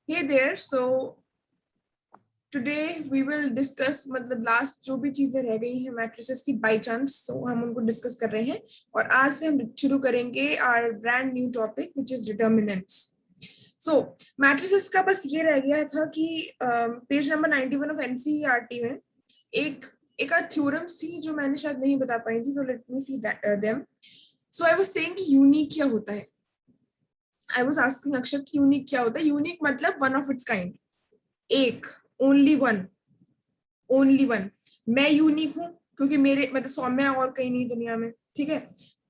Hey there, so today we will discuss मतलब last जो भी चीजें रह गई हैं मैट्रिसेस की बाय चांस तो हम उनको डिस्कस कर रहे हैं और आज से हम शुरू करेंगे our brand new topic which is determinants. So matrices का बस ये रह गया था कि पेज नंबर 91 ऑफ एनसीईआरटी में एक एक थ्योरम्स थी जो मैंने शायद नहीं बता पाई थी, so let me see them. So I was saying कि यूनिक क्या होता है। आई वाज आस्किंग अक्षर कि यूनिक क्या होता है। यूनिक मतलब वन ऑफ इट्स काइंड, एक, ओनली वन, ओनली वन। मैं यूनिक हूँ क्योंकि मेरे मतलब सौम्या और कहीं नहीं दुनिया में, ठीक है।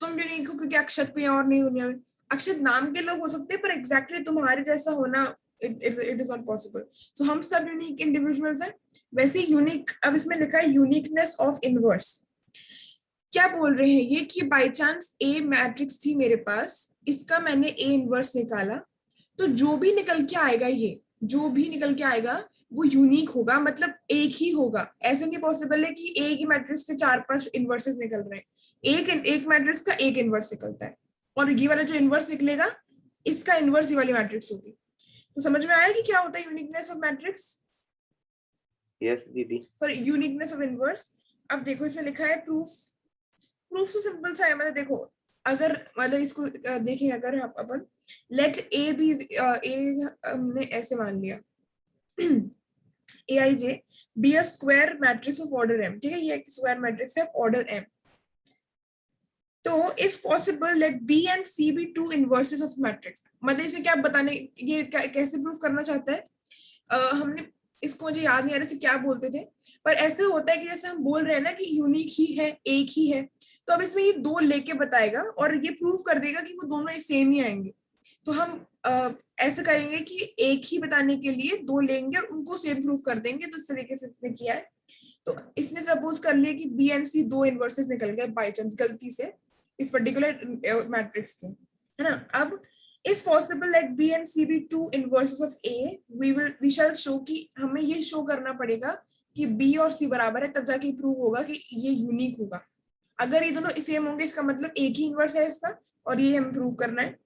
तुम यूनिक हो क्योंकि अक्षत कोई और नहीं दुनिया में। अक्षत नाम के लोग हो सकते हैं पर एग्जैक्टली तुम्हारे जैसा होना इट इज नॉट पॉसिबल। सो हम सब यूनिक इंडिविजुअल्स हैं। वैसे यूनिक, अब इसमें लिखा है यूनिकनेस ऑफ इनवर्स। क्या बोल रहे हैं ये कि बाय चांस ए मैट्रिक्स थी मेरे पास, इसका मैंने ए इनवर्स निकाला, तो जो भी निकल के आएगा, ये जो भी निकल के आएगा वो यूनिक होगा, मतलब एक ही होगा। ऐसे नहीं पॉसिबल है कि एक ही मैट्रिक्स के 4-5 इनवर्सेस निकल रहे हैं। एक मैट्रिक्स का एक इनवर्स निकलता है और ये वाला जो इनवर्स निकलेगा इसका इनवर्स ये वाली मैट्रिक्स होगी। तो समझ में आया कि क्या होता है यूनिकनेस ऑफ मैट्रिक्स। यस दीदी। Sorry, uniqueness of inverse. अब देखो इसमें लिखा है प्रूफ। प्रूफ तो सिंपल सा है, मतलब देखो अगर मतलब इसको देखें, अगर अपन लेट ए बी, ए हमने ऐसे मान लिया Aij be a square matrix of order m, ठीक है, ये एक स्क्वायर मैट्रिक्स है ऑर्डर m। तो if possible let B and C be two inverses of matrix. मतलब इसमें क्या बताने, ये कैसे प्रूफ करना चाहता है। हमने इसको, मुझे याद नहीं आ रहा क्या बोलते थे, पर ऐसे होता है कि जैसे हम बोल रहे हैं ना कि यूनिक ही है, एक ही है, तो अब इसमें ये दो लेके बताएगा और ये प्रूव कर देगा कि वो दोनों सेम ही आएंगे। तो हम ऐसे करेंगे कि एक ही बताने के लिए दो लेंगे और उनको सेम प्रूव कर देंगे। तो इस तरीके से इसने किया है। तो इसने सपोज कर लिया कि बी एंड सी दो इनवर्सेस निकल गए बाय चांस गलती से इस पर्टिकुलर मैट्रिक्स के, है ना। अब if possible let b and c be two inverses of a, we shall show कि हमें ये शो करना पड़ेगा कि b और c बराबर है, तब जाके प्रूव होगा कि ये यूनिक होगा। अगर ये दोनों सेम होंगे इसका मतलब एक ही इनवर्स है इसका, और ये हमें प्रूव करना है।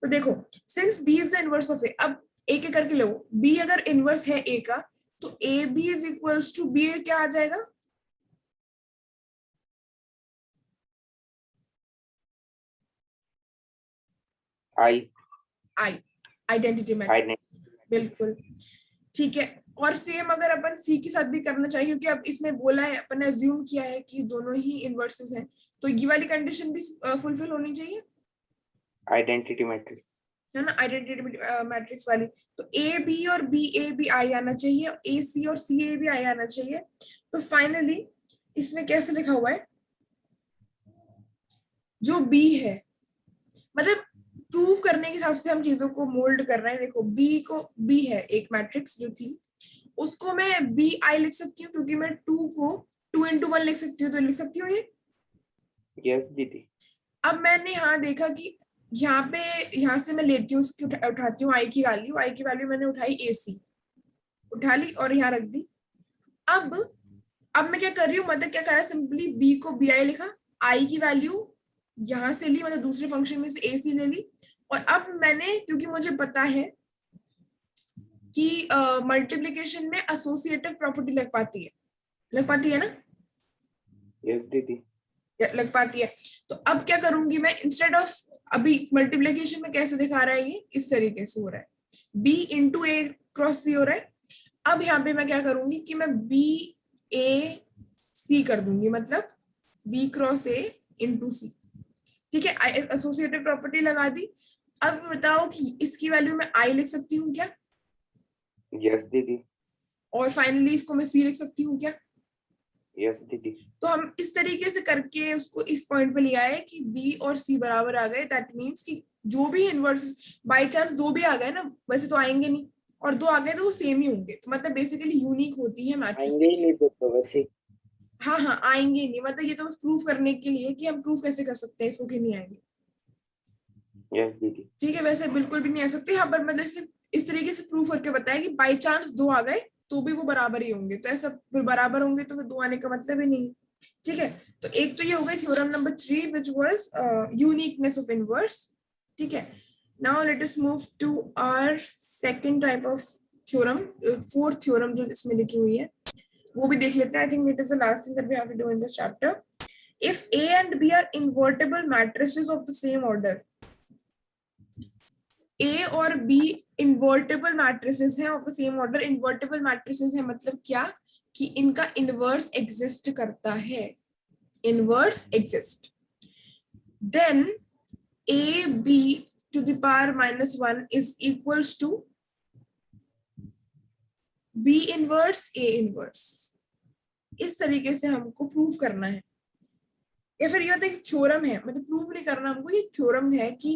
तो देखो since b is the inverse of a, अब एक एक करके लो, b अगर इनवर्स है a का तो A B is equals to B, क्या आ जाएगा, आई आई, आइडेंटिटी मैट्रिक्स, बिल्कुल ठीक है। और सेम अगर अपन सी के साथ भी करना चाहिए क्योंकि अब इसमें बोला है, अपन ने अज्यूम किया है कि दोनों ही इनवर्सेस हैं, तो ये वाली कंडीशन भी फुलफिल होनी चाहिए, आइडेंटिटी मैट्रिक्स, है ना, आइडेंटिटी मैट्रिक्स वाली। तो ए बी और बी ए भी आई आना चाहिए, ए सी और सी ए भी आई आना चाहिए। तो फाइनली इसमें कैसे लिखा हुआ है, जो बी है, मतलब प्रूव करने के हिसाब से हम चीजों को मोल्ड कर रहे हैं। देखो बी को, बी है एक मैट्रिक्स जो थी, उसको मैं बी आई लिख सकती हूँ क्योंकि मैं टू को 2 into 1 लिख सकती हूँ, तो लिख सकती हूँ ये। यस दीदी। अब मैंने यहाँ देखा कि यहाँ पे, यहाँ से मैं लेती हूँ उसकी उठाती हूँ आई की वैल्यू मैंने उठाई ए सी, उठा ली और यहाँ रख दी। अब मैं क्या कर रही हूँ, मतलब क्या करा, सिंपली बी को बी आई लिखा, आई की वैल्यू यहाँ से ली, मतलब दूसरे फंक्शन में से ए सी ले ली। और अब मैंने, क्योंकि मुझे पता है कि मल्टीप्लीकेशन में एसोसिएटिव प्रॉपर्टी लग पाती है ना, यस दीदी। लग पाती है। तो अब क्या करूंगी मैं, इंस्टेड ऑफ, अभी मल्टीप्लीकेशन में कैसे दिखा रहा है, ये इस तरीके से हो रहा है, बी इंटू ए क्रॉस सी हो रहा है। अब यहाँ पे मैं क्या करूंगी कि मैं बी ए सी कर दूंगी, मतलब बी क्रॉस ए इंटू सी, ठीक है, एसोसिएटिव प्रॉपर्टी लगा दी। अब बताओ कि इसकी वैल्यू मैं आई लिख सकती हूँ क्या, यस दीदी। और फाइनली इसको मैं सी लिख सकती हूँ क्या। यस दीदी। तो हम इस तरीके से करके उसको इस पॉइंट पे लिया है कि बी और सी बराबर आ गए, दैट मीन्स कि जो भी इनवर्स, बाय चांस दो भी आ गए ना, वैसे तो आएंगे नहीं, और दो आ गए तो वो सेम ही होंगे, तो मतलब बेसिकली यूनिक होती है मैट्रिक्स। आएंगे ही नहीं तो वैसे। हाँ हाँ, आएंगे नहीं, मतलब ये तो बस प्रूफ करने के लिए कि हम प्रूफ कैसे कर सकते हैं इसको कि नहीं आएंगे। यस दीदी। ठीक है, वैसे बिल्कुल भी नहीं आ सकते यहाँ पर, मतलब सिर्फ इस तरीके से प्रूफ करके बताया कि बाय चांस दो आ गए तो भी वो बराबर ही होंगे, तो ऐसा फिर बराबर होंगे तो फिर दो आने का मतलब ही नहीं। ठीक है, तो एक तो ये हो गई theorem number 3 which was uniqueness of inverse. ठीक है, now let us move to our second type of theorem, fourth theorem जो इसमें लिखी हुई है वो भी देख लेते हैं. I think it is the last thing that we have to do in this chapter. If A and B are invertible matrices of the same order, A और B invertible matrices हैं of the same order. Invertible matrices है मतलब क्या कि इनका inverse exist करता है. Inverse exist. Then A B to the power minus 1 is equals to B inverse A inverse. इस तरीके से हमको प्रूव करना है. या फिर ये एक थ्योरम है, मतलब प्रूव नहीं करना हमको, ये थ्योरम है कि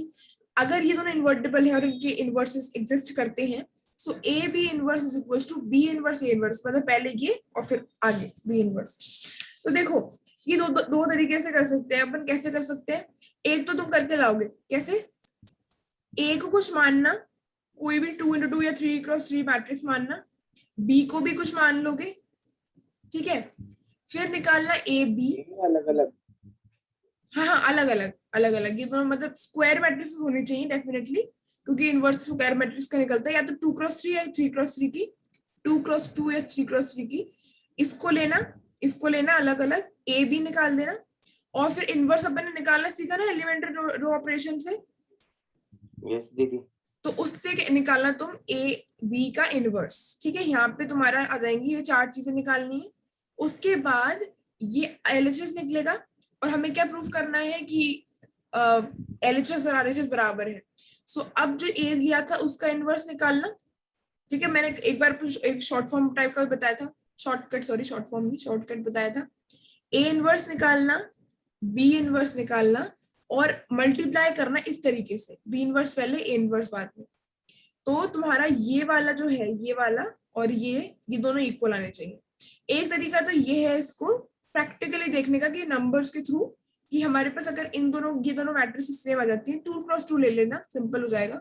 अगर ये दोनों इन्वर्टिबल है और इनके इन्वर्सेस एग्जिस्ट करते हैं, so A B inverse is equals to B inverse A inverse, मतलब पहले ये और फिर आगे बी इनवर्स. तो देखो ये दो तरीके से कर सकते हैं अपन. कैसे कर सकते हैं? एक तो तुम करके लाओगे. कैसे? ए को कुछ मानना, कोई भी 2x2 या 3x3 मैट्रिक्स मानना, बी को भी कुछ मान लोगे, ठीक है. फिर निकालना ए बी. अलग अलग. हाँ अलग अलग ये दोनों मतलब स्क्वायर मैट्रिक्स होनी चाहिए डेफिनेटली, क्योंकि इनवर्स स्क्वायर मैट्रिक्स का निकलता है या तो 2x3 या 3x3 की, 2x2 या 3x3 की. इसको लेना अलग अलग, ए बी निकाल देना, और फिर इनवर्स अपन ने निकालना सीखा ना एलिमेंट्री रो ऑपरेशन से. यस दीदी. तो उससे निकालना तुम ए बी का इनवर्स. ठीक है, यहाँ पे तुम्हारा आ जाएंगी ये 4 चीजें निकालनी है. उसके बाद ये एलएचएस निकलेगा और हमें क्या प्रूफ करना है कि एलएचएस और आरएचएस बराबर है. सो अब जो ए लिया था उसका इनवर्स निकालना. ठीक है, मैंने एक बार एक शॉर्ट फॉर्म टाइप का बताया था, शॉर्टकट बताया था. ए इनवर्स निकालना, बी इनवर्स निकालना और मल्टीप्लाई करना इस तरीके से, बी इनवर्स पहले ए इनवर्स बाद में. तो तुम्हारा ये वाला जो है, ये वाला और ये दोनों इक्वल आने चाहिए. एक तरीका तो ये है इसको प्रैक्टिकली देखने का कि नंबर्स के थ्रू, कि हमारे पास अगर ये दोनों मैट्रिसेस सेम आ जाती है, 2x2 ले लेना, सिंपल हो जाएगा.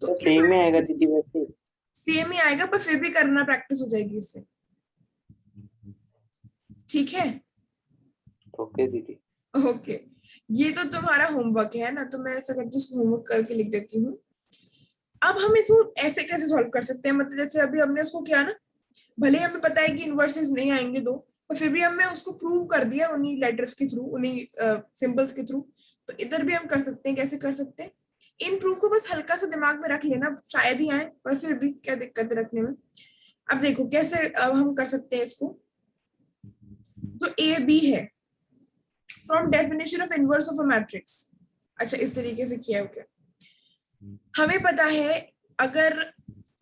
तो सेम ही आएगा दीदी. वैसे सेम ही आएगा, पर फिर भी करना, प्रैक्टिस हो जाएगी इससे. ठीक है, ओके दीदी. ओके. ये तो तुम्हारा होमवर्क है ना, तो मैं ऐसा करती हूँ, होमवर्क करके लिख देती हूँ. अब हम इसको ऐसे कैसे सॉल्व कर सकते हैं? मतलब जैसे अभी हमने उसको किया ना, भले हमें पता है कि इनवर्सेस नहीं आएंगे दो, पर फिर भी हमने उसको प्रूव कर दिया उन्हीं लेटर्स के थ्रू, उन्हीं सिंबल्स के थ्रू. तो इधर भी हम कर सकते हैं. कैसे कर सकते हैं? इन प्रूफ को बस हल्का सा दिमाग में रख लेना, शायद ही आए, पर फिर भी क्या दिक्कत है रखने में. अब देखो कैसे हम कर सकते हैं इसको. जो ए बी है, from definition of inverse of a matrix. अच्छा, इस तरीके से किया है क्या? हमें पता है, अगर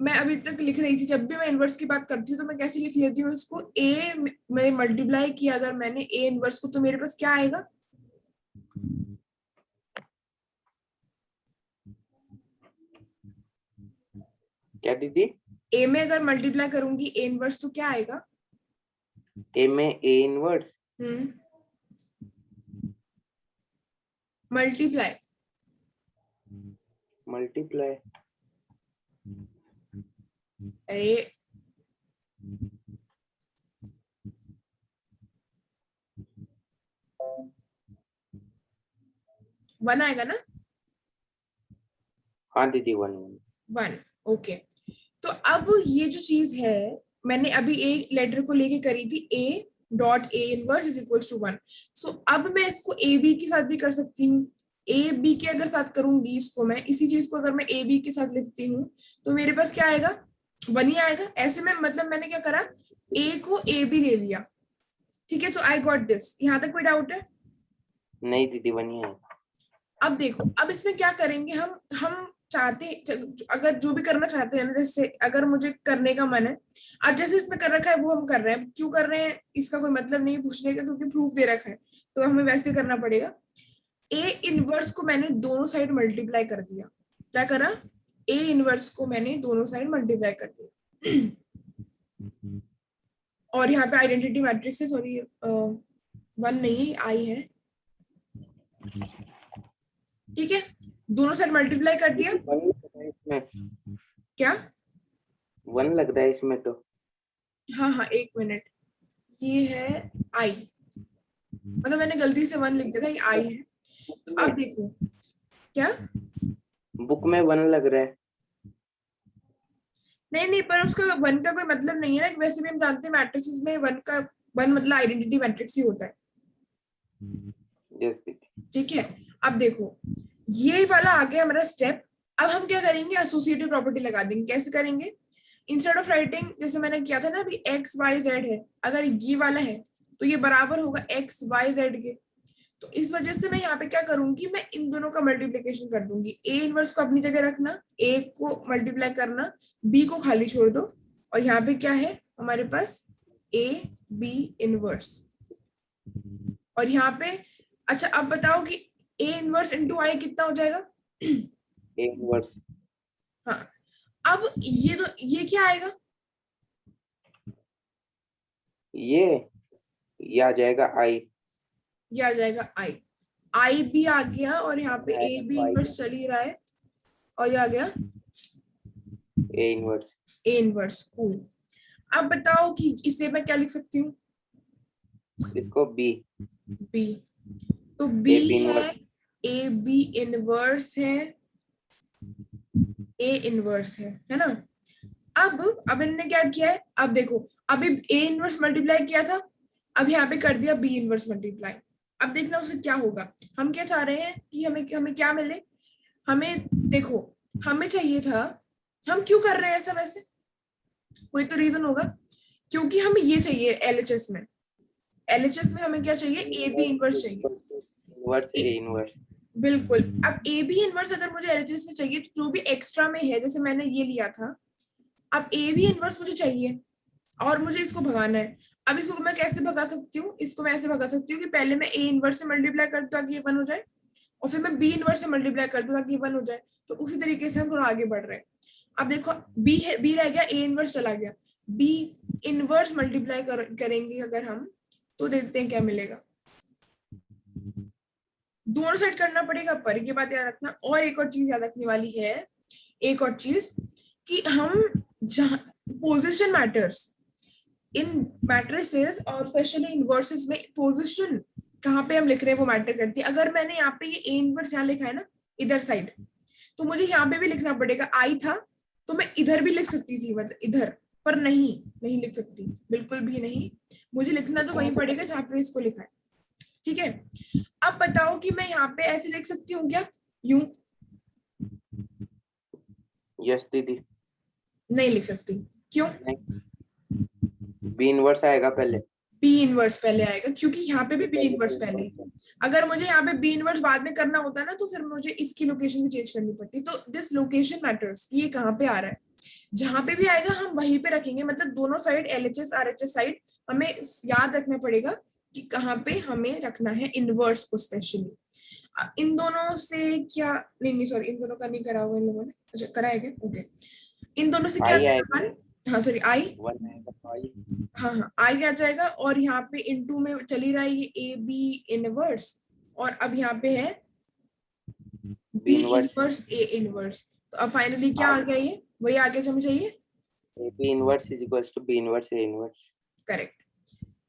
मैं अभी तक लिख रही थी, जब भी मैं इनवर्स की बात करती हूँ तो मैं कैसे लिख लेती हूँ इसको, ए में मल्टीप्लाई किया अगर मैंने ए इनवर्स को, तो मेरे पास क्या आएगा? क्या दीदी? ए में अगर मल्टीप्लाई करूंगी ए इनवर्स तो क्या आएगा? ए में ए इनवर्स. मल्टीप्लाई ए 1 आएगा ना? हाँ दीदी, 1. ओके. तो अब ये जो चीज है, मैंने अभी एक लेटर को लेके करी थी, A dot A inverse is equals to 1. So अब मैं इसको ए बी के साथ भी कर सकती हूँ. ए बी के अगर साथ करूंगी इसको, मैं इसी चीज को अगर मैं ए बी के साथ लिखती हूँ तो मेरे पास क्या आएगा? 1 ही आएगा. ऐसे में मतलब मैंने क्या करा, ए को ए बी ले लिया. ठीक है, सो आई गॉट दिस. यहाँ तक कोई डाउट है? नहीं दीदी, 1 ही है. अब देखो, अब इसमें क्या करेंगे हम चाहते, अगर जो भी करना चाहते हैं ना, जैसे अगर मुझे करने का मन है, अब जैसे इसमें कर रखा है वो हम कर रहे हैं. क्यों कर रहे हैं इसका कोई मतलब नहीं पूछने का, क्योंकि प्रूफ दे रखा है तो हमें वैसे करना पड़ेगा. ए इनवर्स को मैंने दोनों साइड मल्टीप्लाई कर दिया. क्या करा? ए इनवर्स को मैंने दोनों साइड मल्टीप्लाई कर दिया. और यहाँ पे आइडेंटिटी मैट्रिक्स है, सॉरी 1 नहीं आई है. ठीक है, दोनों साइड मल्टीप्लाई कर दिया. 1 लगता है इसमें. क्या? 1 लगता है इसमें तो. हाँ, एक मिनट. ये है आई, मतलब मैंने गलती से 1 लिख दिया था, ये आई है. तो अब देखो क्या बुक में 1 लग रहा है. नहीं नहीं, पर उसका वन का कोई मतलब नहीं है ना, वैसे भी हम जानते हैं मैट्रिसेस में वन मतलब आइडेंटिटी मैट्रिक्स ही होता है। यस दीदी। ठीक है, अब देखो ये वाला आ गया हमारा स्टेप। अब हम क्या करेंगे, एसोसिएटिव प्रॉपर्टी लगा देंगे। कैसे करेंगे, इंस्टेड ऑफ राइटिंग जैसे मैंने किया था ना अभी एक्स वाई जेड है, अगर ये वाला है तो ये बराबर होगा एक्स वाई जेड के। तो इस वजह से मैं यहाँ पे क्या करूंगी, मैं इन दोनों का मल्टीप्लीकेशन कर दूंगी। ए इनवर्स को अपनी जगह रखना, ए को मल्टीप्लाई करना, बी को खाली छोड़ दो, और यहाँ पे क्या है हमारे पास ए बी इनवर्स। और यहाँ पे अच्छा अब बताओ कि ए इनवर्स इंटू आई कितना हो जाएगा। A inverse. हाँ, अब ये तो ये क्या आएगा, ये आ जाएगा आई। ये आ जाएगा आई। आई भी आ गया और यहाँ पे ए बी इनवर्स चल ही रहा है, और ये आ गया A inverse. A inverse. Cool. अब बताओ कि इसे मैं क्या लिख सकती हूँ, इसको बी। बी। तो बी ए बी है, इनवर्स। ए बी इनवर्स है, ए इनवर्स है ना। अब इनने क्या किया है, अब देखो अभी ए इनवर्स मल्टीप्लाई किया था, अब यहाँ पे कर दिया बी इनवर्स मल्टीप्लाई। अब देखना उससे क्या होगा। हम क्या चाह रहे हैं कि हमें हमें क्या मिले, हमें देखो हमें चाहिए था, हम क्यों कर रहे हैं ऐसा वैसे, कोई तो रीजन होगा। क्योंकि हमें ये चाहिए एलएचएस में, एलएचएस में हमें क्या चाहिए, ए बी इनवर्स चाहिए। Inverse A inverse. बिल्कुल, अब ए बी इनवर्स अगर मुझे एलएचएस में चाहिए तो जो भी एक्स्ट्रा में है, जैसे मैंने ये लिया था, अब ए बी इनवर्स मुझे चाहिए और मुझे इसको भगाना है। अब इसको मैं कैसे भगा सकती हूँ, इसको मैं ऐसे भगा सकती हूँ कि पहले मैं ए इनवर्स से मल्टीप्लाई कर दूं ताकि ये 1 हो जाए, और फिर मैं बी इनवर्स से मल्टीप्लाई कर दूं ताकि ये 1 हो जाए। तो उसी तरीके से हम थोड़ा आगे बढ़ रहे हैं। अब देखो बी है, बी रह गया, ए इनवर्स चला गया, बी इनवर्स मल्टीप्लाई करेंगे अगर हम, तो देखते हैं क्या मिलेगा। दोनों साइड करना पड़ेगा, पर ये बात याद रखना। और एक और चीज याद रखने वाली है, एक और चीज, कि हम जहां पोजिशन मैटर्स इन मैट्रिसेस और स्पेशली इनवर्सेस में, पोजीशन कहाँ पे हम लिख रहे हैं वो मैटर करती है। अगर मैंने यहाँ पे ये ए इनवर्स यहाँ लिखा है ना इधर साइड, तो मुझे यहाँ पे भी लिखना पड़ेगा। आई था तो मैं इधर भी लिख सकती थी, मतलब इधर, पर नहीं नहीं लिख सकती, बिल्कुल भी नहीं। मुझे लिखना तो वहीं पड़ेगा जहाँ पे इसको लिखा है। ठीक है, अब बताओ कि मैं यहाँ पे ऐसे लिख सकती हूँ क्या, यूं? यस दीदी। नहीं लिख सकती, क्यों? बी इनवर्स आएगा पहले। बी इनवर्स पहले आएगा, क्योंकि यहाँ पे भी बी इनवर्स पहले है। अगर मुझे यहाँ पे बी इनवर्स बाद में करना होता ना, तो फिर मुझे इसकी लोकेशन भी चेंज करनी पड़ती। तो दिस लोकेशन मैटर्स, ये कहाँ पे आ रहा है, जहां पे भी आएगा हम वहीं पे रखेंगे। मतलब दोनों साइड एलएचएस आरएचएस साइड हमें याद रखना पड़ेगा कि कहाँ पे हमें रखना है इनवर्स को स्पेशली। इन दोनों से क्या, नहीं नहीं सॉरी, इन दोनों का नहीं करा हुआ इन लोगों ने, अच्छा कराया क्या, ओके। इन दोनों से क्या आई करेगा आएगा। हमारे, हाँ सॉरी आई, वन आएगा आई। हाँ हाँ आई आ जाएगा। और यहाँ पे इनटू में चली रहा है ये ए बी इनवर्स, और अब यहाँ पे है B B inverse. Inverse A inverse. तो अब फाइनली क्या आ आ गया, ये वही आ गया जो हमें चाहिए। A B inverse is equals to B inverse A inverse. Correct,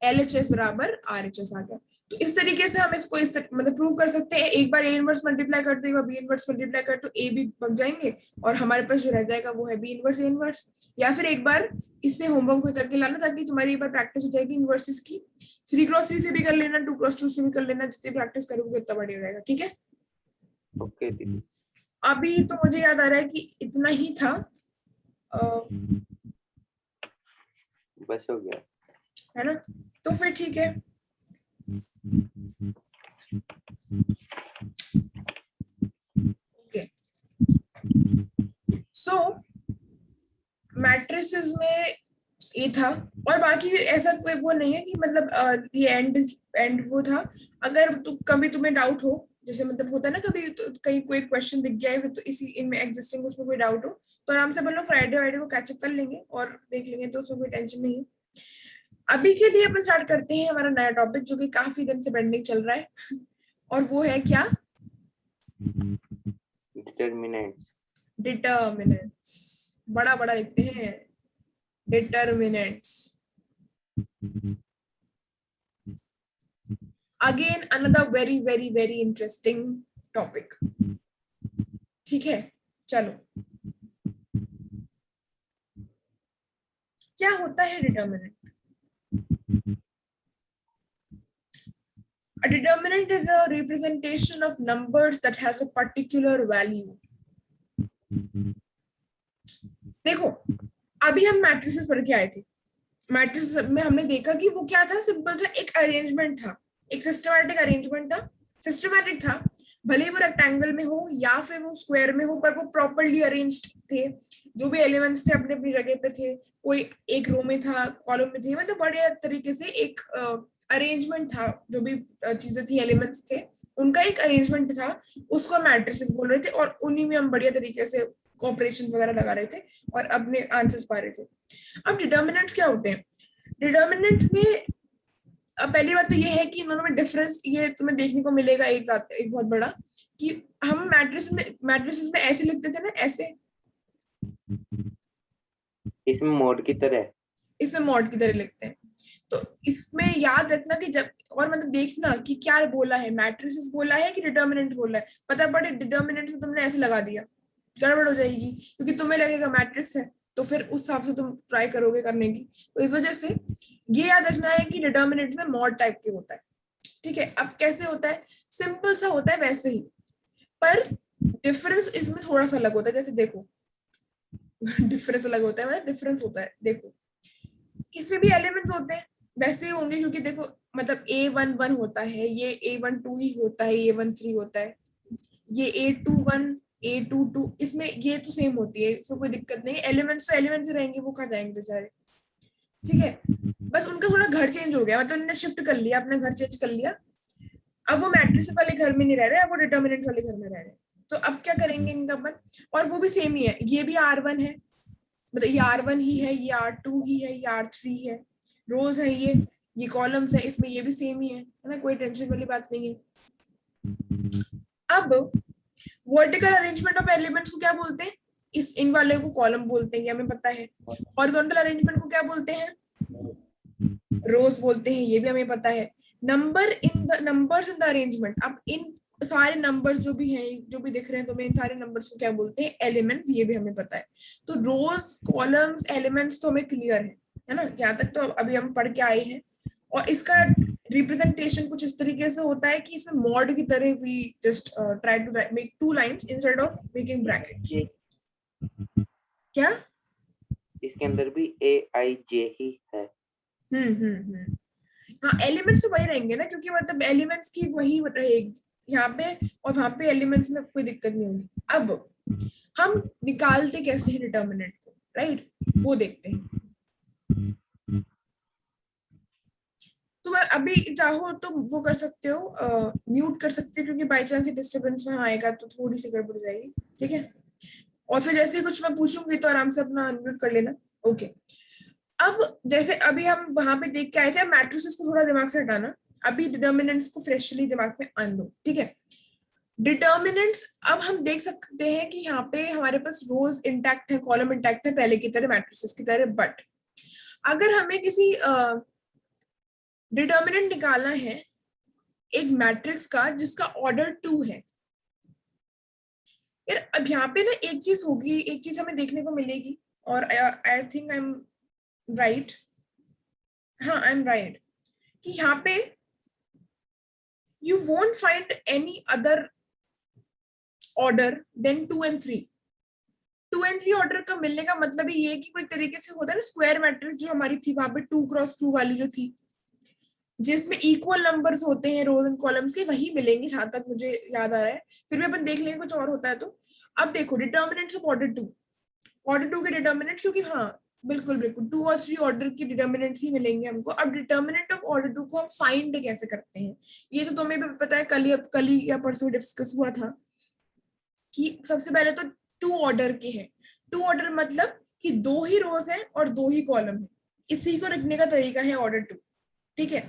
LHS बराबर आरएचएस आ गया। तो इस तरीके से हम इसको मतलब प्रूव कर सकते हैं। एक बार ए इनवर्स मल्टीप्लाई कर दो, एक बार बी इनवर्स मल्टीप्लाई कर तो ए भी बन जाएंगे, और हमारे पास जो रह जाएगा वो है बी इनवर्स ए इनवर्स। या फिर एक बार इससे होमवर्क करके लाना, ताकि तुम्हारी एक बार प्रैक्टिस हो जाएगी इनवर्सेस की। 3x3 से भी कर लेना, 2x2 से भी कर लेना, जितनी प्रैक्टिस करोगे उतना बढ़िया रहेगा। ठीक है, ओके दीदी। अभी तो मुझे याद आ रहा है कि इतना ही था, बस हो गया। है ना। तो फिर ठीक है, ओके। सो मैट्रिसेस में ये था, और बाकी ऐसा कोई वो नहीं है कि मतलब ये एंड वो था। अगर कभी तुम्हें डाउट हो, जैसे मतलब होता है ना कभी तो कहीं कोई क्वेश्चन दिख गया है तो इसी इनमें एग्जिस्टिंग उसमें कोई डाउट हो, तो आराम से बोलो, फ्राइडे वाइडे को कैचअप कर लेंगे और देख लेंगे, तो उसमें कोई टेंशन नहीं है। अभी के लिए अपन स्टार्ट करते हैं हमारा नया टॉपिक, जो कि काफी दिन से पेंडिंग चल रहा है, और वो है क्या, डिटरमिनेंट्स। डिटर्मिनेंट्स। बड़ा बड़ा लिखते हैं, determinants. Again another very very very interesting topic. ठीक है, चलो क्या होता है determinant? A determinant is a representation of numbers that has a particular value. देखो, अभी हम मैट्रिसेस पढ़ के आए थे। मैट्रिक्स में हमने देखा कि वो क्या था, सिंपल सा एक अरेंजमेंट था, एक सिस्टमैटिक अरेंजमेंट था, सिस्टमैटिक था, भले ही वो रेक्टेंगल में हो या फिर वो स्क्वायर में हो, पर वो प्रॉपर्ली अरेंज्ड थे। जो भी एलिमेंट्स थे अपने अपनी जगह पे थे, कोई एक रो में था, कॉलम में थे, मतलब बढ़िया तरीके से एक अरेंजमेंट था। जो भी चीजें थी, एलिमेंट्स थे, उनका एक अरेंजमेंट था, उसको मैट्रिसेस बोल रहे थे, और उन्हीं में हम बढ़िया तरीके से ऑपरेशन वगैरह लगा रहे थे और अपने आंसर्स पा रहे थे। अब डिटर्मिनेंट्स क्या होते हैं? डिटर्मिनेंट्स में पहली बात तो ये है कि इन दोनों में डिफरेंस ये तुम्हें देखने को मिलेगा एक बहुत बड़ा, कि हम मैट्रिसेस में ऐसे लिखते थे ना, ऐसे, इसमें मोड की तरह, इसमें मॉड की तरह लिखते हैं। तो इसमें याद रखना कि जब, और मतलब देखना कि क्या बोला है, मैट्रिसेस बोला है कि डिटर्मिनेंट बोला है। पता पड़े डिटर्मिनेंट में तुमने ऐसे लगा दिया, गड़बड़ हो जाएगी, क्योंकि तुम्हें लगेगा मैट्रिक्स है, तो फिर उस हिसाब से तुम ट्राई करोगे करने की। तो इस वजह से ये याद रखना है कि डिटर्मिनेंट में मॉड टाइप के होता है। ठीक है, अब कैसे होता है? सिंपल सा होता है वैसे ही, पर डिफरेंस इसमें थोड़ा सा अलग होता है। जैसे देखो, डिफरेंस अलग होता है, मतलब डिफरेंस होता है। देखो, इसमें भी एलिमेंट्स होते हैं, वैसे ही होंगे, क्योंकि देखो मतलब A11 होता है, ये A12 ही होता है, A13 होता है, ये A21 A22, इसमें ये तो सेम होती है, इसमें कोई दिक्कत नहीं। एलिमेंट्स तो एलिमेंट्स रहेंगे, वो कहाँ जाएंगे बेचारे। ठीक है, बस उनका थोड़ा घर चेंज हो गया, मतलब उन्होंने शिफ्ट कर लिया, अपना घर चेंज कर लिया। अब वो मैट्रिक्स वाले घर में नहीं रह रहे, अब वो डिटर्मिनेंट वाले घर में रह रहे हैं। तो अब क्या करेंगे इनका अपन, और वो भी सेम ही है, ये भी R1 है, मतलब ये R1 ही है, ये R2 ही है, ये R3 है, रोज है, ये कॉलम्स है, इसमें ये भी सेम ही है ना, कोई टेंशन वाली बात नहीं है। अब वर्टिकल अरेंजमेंट ऑफ एलिमेंट्स को क्या बोलते हैं? इस इन वाले को कॉलम बोलते हैं, ये हमें पता है। हॉरिजॉन्टल अरेंजमेंट को क्या बोलते हैं? रोज बोलते हैं, ये भी हमें पता है। नंबर्स इन द अरेंजमेंट, अब इन सारे नंबर्स जो भी हैं, जो भी दिख रहे हैं तुम्हें, इन सारे नंबर्स को क्या बोलते हैं? एलिमेंट्स, ये भी हमें पता है। तो रोज, कॉलम्स, एलिमेंट्स तो हमें क्लियर है ना, यहाँ तक तो अभी हम पढ़ के आए हैं। और इसका रिप्रेजेंटेशन कुछ इस तरीके से होता है कि इसमें मॉड की तरह we just try to make two lines instead of making brackets. क्या? इसके अंदर भी AIJ ही है। हाँ, एलिमेंट्स तो वही रहेंगे ना, क्योंकि मतलब एलिमेंट्स की वही रहेगी यहाँ पे, और वहां पे एलिमेंट्स में कोई दिक्कत नहीं होगी। अब हम निकालते कैसे हैं डिटर्मिनेंट को, राइट, वो देखते हैं। तो मैं अभी चाहो तो वो कर सकते हो, म्यूट कर सकते हो, क्योंकि बाई चांस डिस्टर्बेंस में आएगा तो थोड़ी सी गड़बड़ जाएगी। ठीक है, और फिर जैसे कुछ मैं पूछूंगी तो आराम से अपना अनम्यूट कर लेना। ओके, अब जैसे अभी हम वहां पे देख के आए थे, मैट्रिसेस को थोड़ा दिमाग से हटाना, अभी डिटर्मिनेंट्स को फ्रेशली दिमाग में आन दो। ठीक है, डिटर्मिनेंट्स अब हम देख सकते हैं कि यहाँ पे हमारे पास रोज इंटैक्ट है, कॉलम इंटैक्ट है, पहले की तरह, मैट्रिसेस की तरह। बट अगर हमें किसी डिटर्मिनेंट निकालना है एक मैट्रिक्स का जिसका ऑर्डर 2 है, यार अब यहाँ पे ना एक चीज होगी, एक चीज हमें देखने को मिलेगी, और I think I am right, हाँ आई एम राइट, कि यहाँ पे you won't find any other order than 2 and 3। 2 and 3 order का मिलने का मतलब ही ये कि कोई तरीके से होता है ना स्क्वायर मैट्रिक्स, जो हमारी थी वहां पे 2x2 वाली जो थी, जिसमें इक्वल नंबर्स होते हैं रोज एंड कॉलम्स के, वही मिलेंगे जहां तक मुझे याद आ रहा है। फिर भी अपन देख लेंगे कुछ और होता है तो। अब देखो डिटर्मिनेंट्स ऑफ ऑर्डर टू के डिटर्मिनेंट्स, क्योंकि हाँ बिल्कुल बिल्कुल 2 और 3 ऑर्डर की डिटर्मिनेंट्स ही मिलेंगे हमको। अब डिटर्मिनेंट ऑफ ऑर्डर 2 को हम फाइंड कैसे करते हैं, ये तो तुम्हें भी पता है, कल ही या परसों डिस्कस हुआ था कि सबसे पहले तो 2 ऑर्डर के हैं। 2 ऑर्डर मतलब कि 2 ही रोज हैं और 2 ही कॉलम है, इसी को लिखने का तरीका है ऑर्डर 2। ठीक है,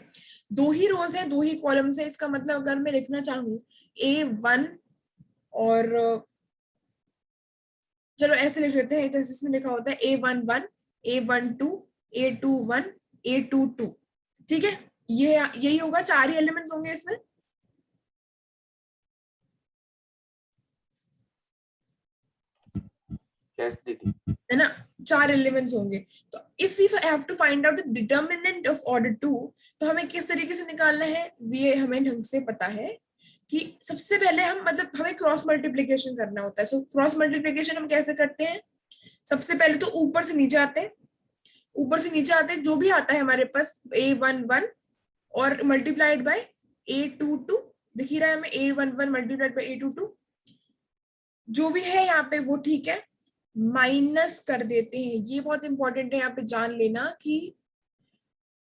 2 ही रोज है, 2 ही कॉलम्स है, इसका मतलब अगर मैं लिखना चाहूँ A1 और चलो ऐसे लिख लेते हैं जैसे इसमें लिखा होता है A11 A12 A21 A22। ठीक है, ये यही होगा, 4 ही एलिमेंट्स होंगे इसमें। कैसे दीदी? है ना, 4 एलिमेंट्स होंगे। तो if we have to find out the determinant of order 2, तो हमें किस तरीके से निकालना है, ये हमें ढंग से पता है कि सबसे पहले हम मतलब हमें क्रॉस मल्टीप्लिकेशन करना होता है। सो क्रॉस मल्टीप्लिकेशन हम कैसे करते हैं, सबसे पहले तो ऊपर से नीचे आते हैं, ऊपर से नीचे आते हैं, जो भी आता है हमारे पास A11 और मल्टीप्लाइड बाय A22, दिख ही रहा है हमें A11 मल्टीप्लाइड बाय A22, जो भी है यहाँ पे वो ठीक है, माइनस कर देते हैं। ये बहुत इंपॉर्टेंट है यहाँ पे जान लेना कि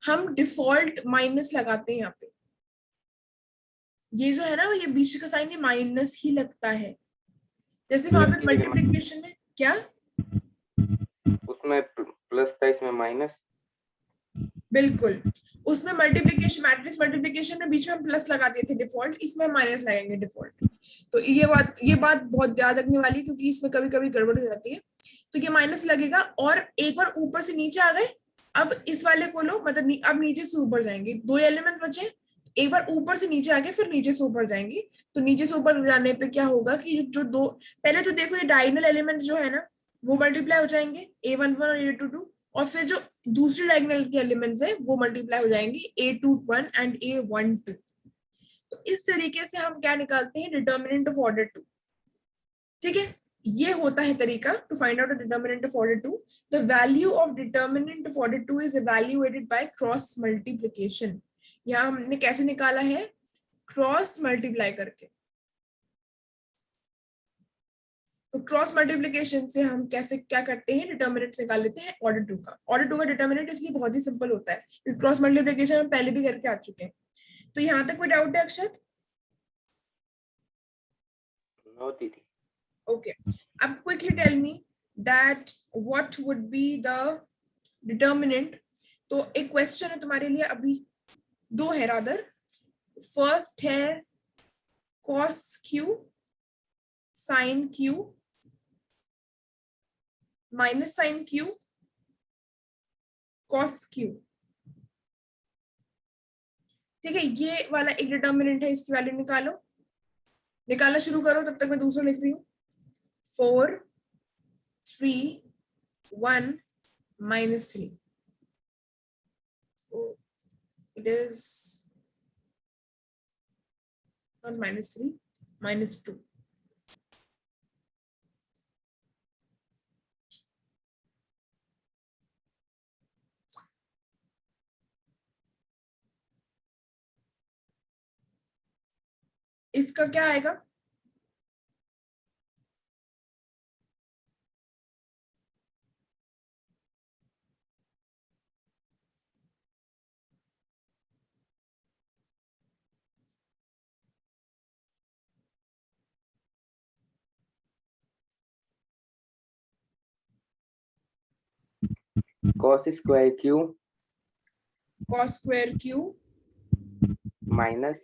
हम डिफॉल्ट माइनस लगाते हैं यहाँ पे, ये जो है ना ये बीच का साइन ये माइनस ही लगता है, जैसे वहां पे मल्टीप्लिकेशन में क्या उसमें प्लस था इसमें माइनस। बिल्कुल, उसमें मल्टीप्लिकेशन मैट्रिक्स मल्टीप्लिकेशन में बीच में हम प्लस लगा दिए थे डिफॉल्ट, इसमें माइनस लगाएंगे डिफॉल्ट। तो ये बात बहुत याद रखने वाली, क्योंकि इसमें कभी कभी गड़बड़ हो जाती है। तो ये माइनस लगेगा, और एक बार ऊपर से नीचे आ गए, अब इस वाले को लो, मतलब अब नीचे से ऊपर जाएंगे, 2 एलिमेंट बचे, एक बार ऊपर से नीचे आ गए फिर नीचे से ऊपर जाएंगे। तो नीचे से ऊपर जाने पे क्या होगा कि जो दो पहले तो देखो ये डायगोनल एलिमेंट जो है ना वो मल्टीप्लाई हो जाएंगे, A11 और A22, और फिर जो दूसरी डायगोनल के एलिमेंट्स है वो मल्टीप्लाई हो जाएंगे, A21 एंड A12। तो इस तरीके से हम क्या निकालते हैं, डिटर्मिनेंट ऑफ ऑर्डर 2। ठीक है, ये होता है तरीका to find out the determinant of order 2। The value of determinant of order 2 is evaluated by cross multiplication. यहाँ हमने कैसे निकाला है, क्रॉस मल्टीप्लाई करके। तो क्रॉस मल्टीप्लिकेशन से हम कैसे क्या करते हैं, डिटर्मिनेंट निकाल लेते हैं ऑर्डर 2 का। ऑर्डर 2 का डिटर्मिनेंट इसलिए बहुत ही सिंपल होता है क्योंकि क्रॉस मल्टीप्लिकेशन हम पहले भी करके आ चुके हैं। तो यहाँ तक कोई डाउट है अक्षत? नो दीदी। Okay, अब quickly tell me that what would be the determinant। तो एक क्वेश्चन है तुम्हारे लिए अभी, दो है रादर। फर्स्ट है cos q sin q minus sin q cos q। ठीक है, ये वाला एक डिटर्मिनेंट है, इसकी वैल्यू निकालो, निकालना शुरू करो, तब तक मैं दूसरा लिख रही हूँ। 4 3 1 -3, so it is not -3 -2। इसका क्या आएगा, cos square q cos square q minus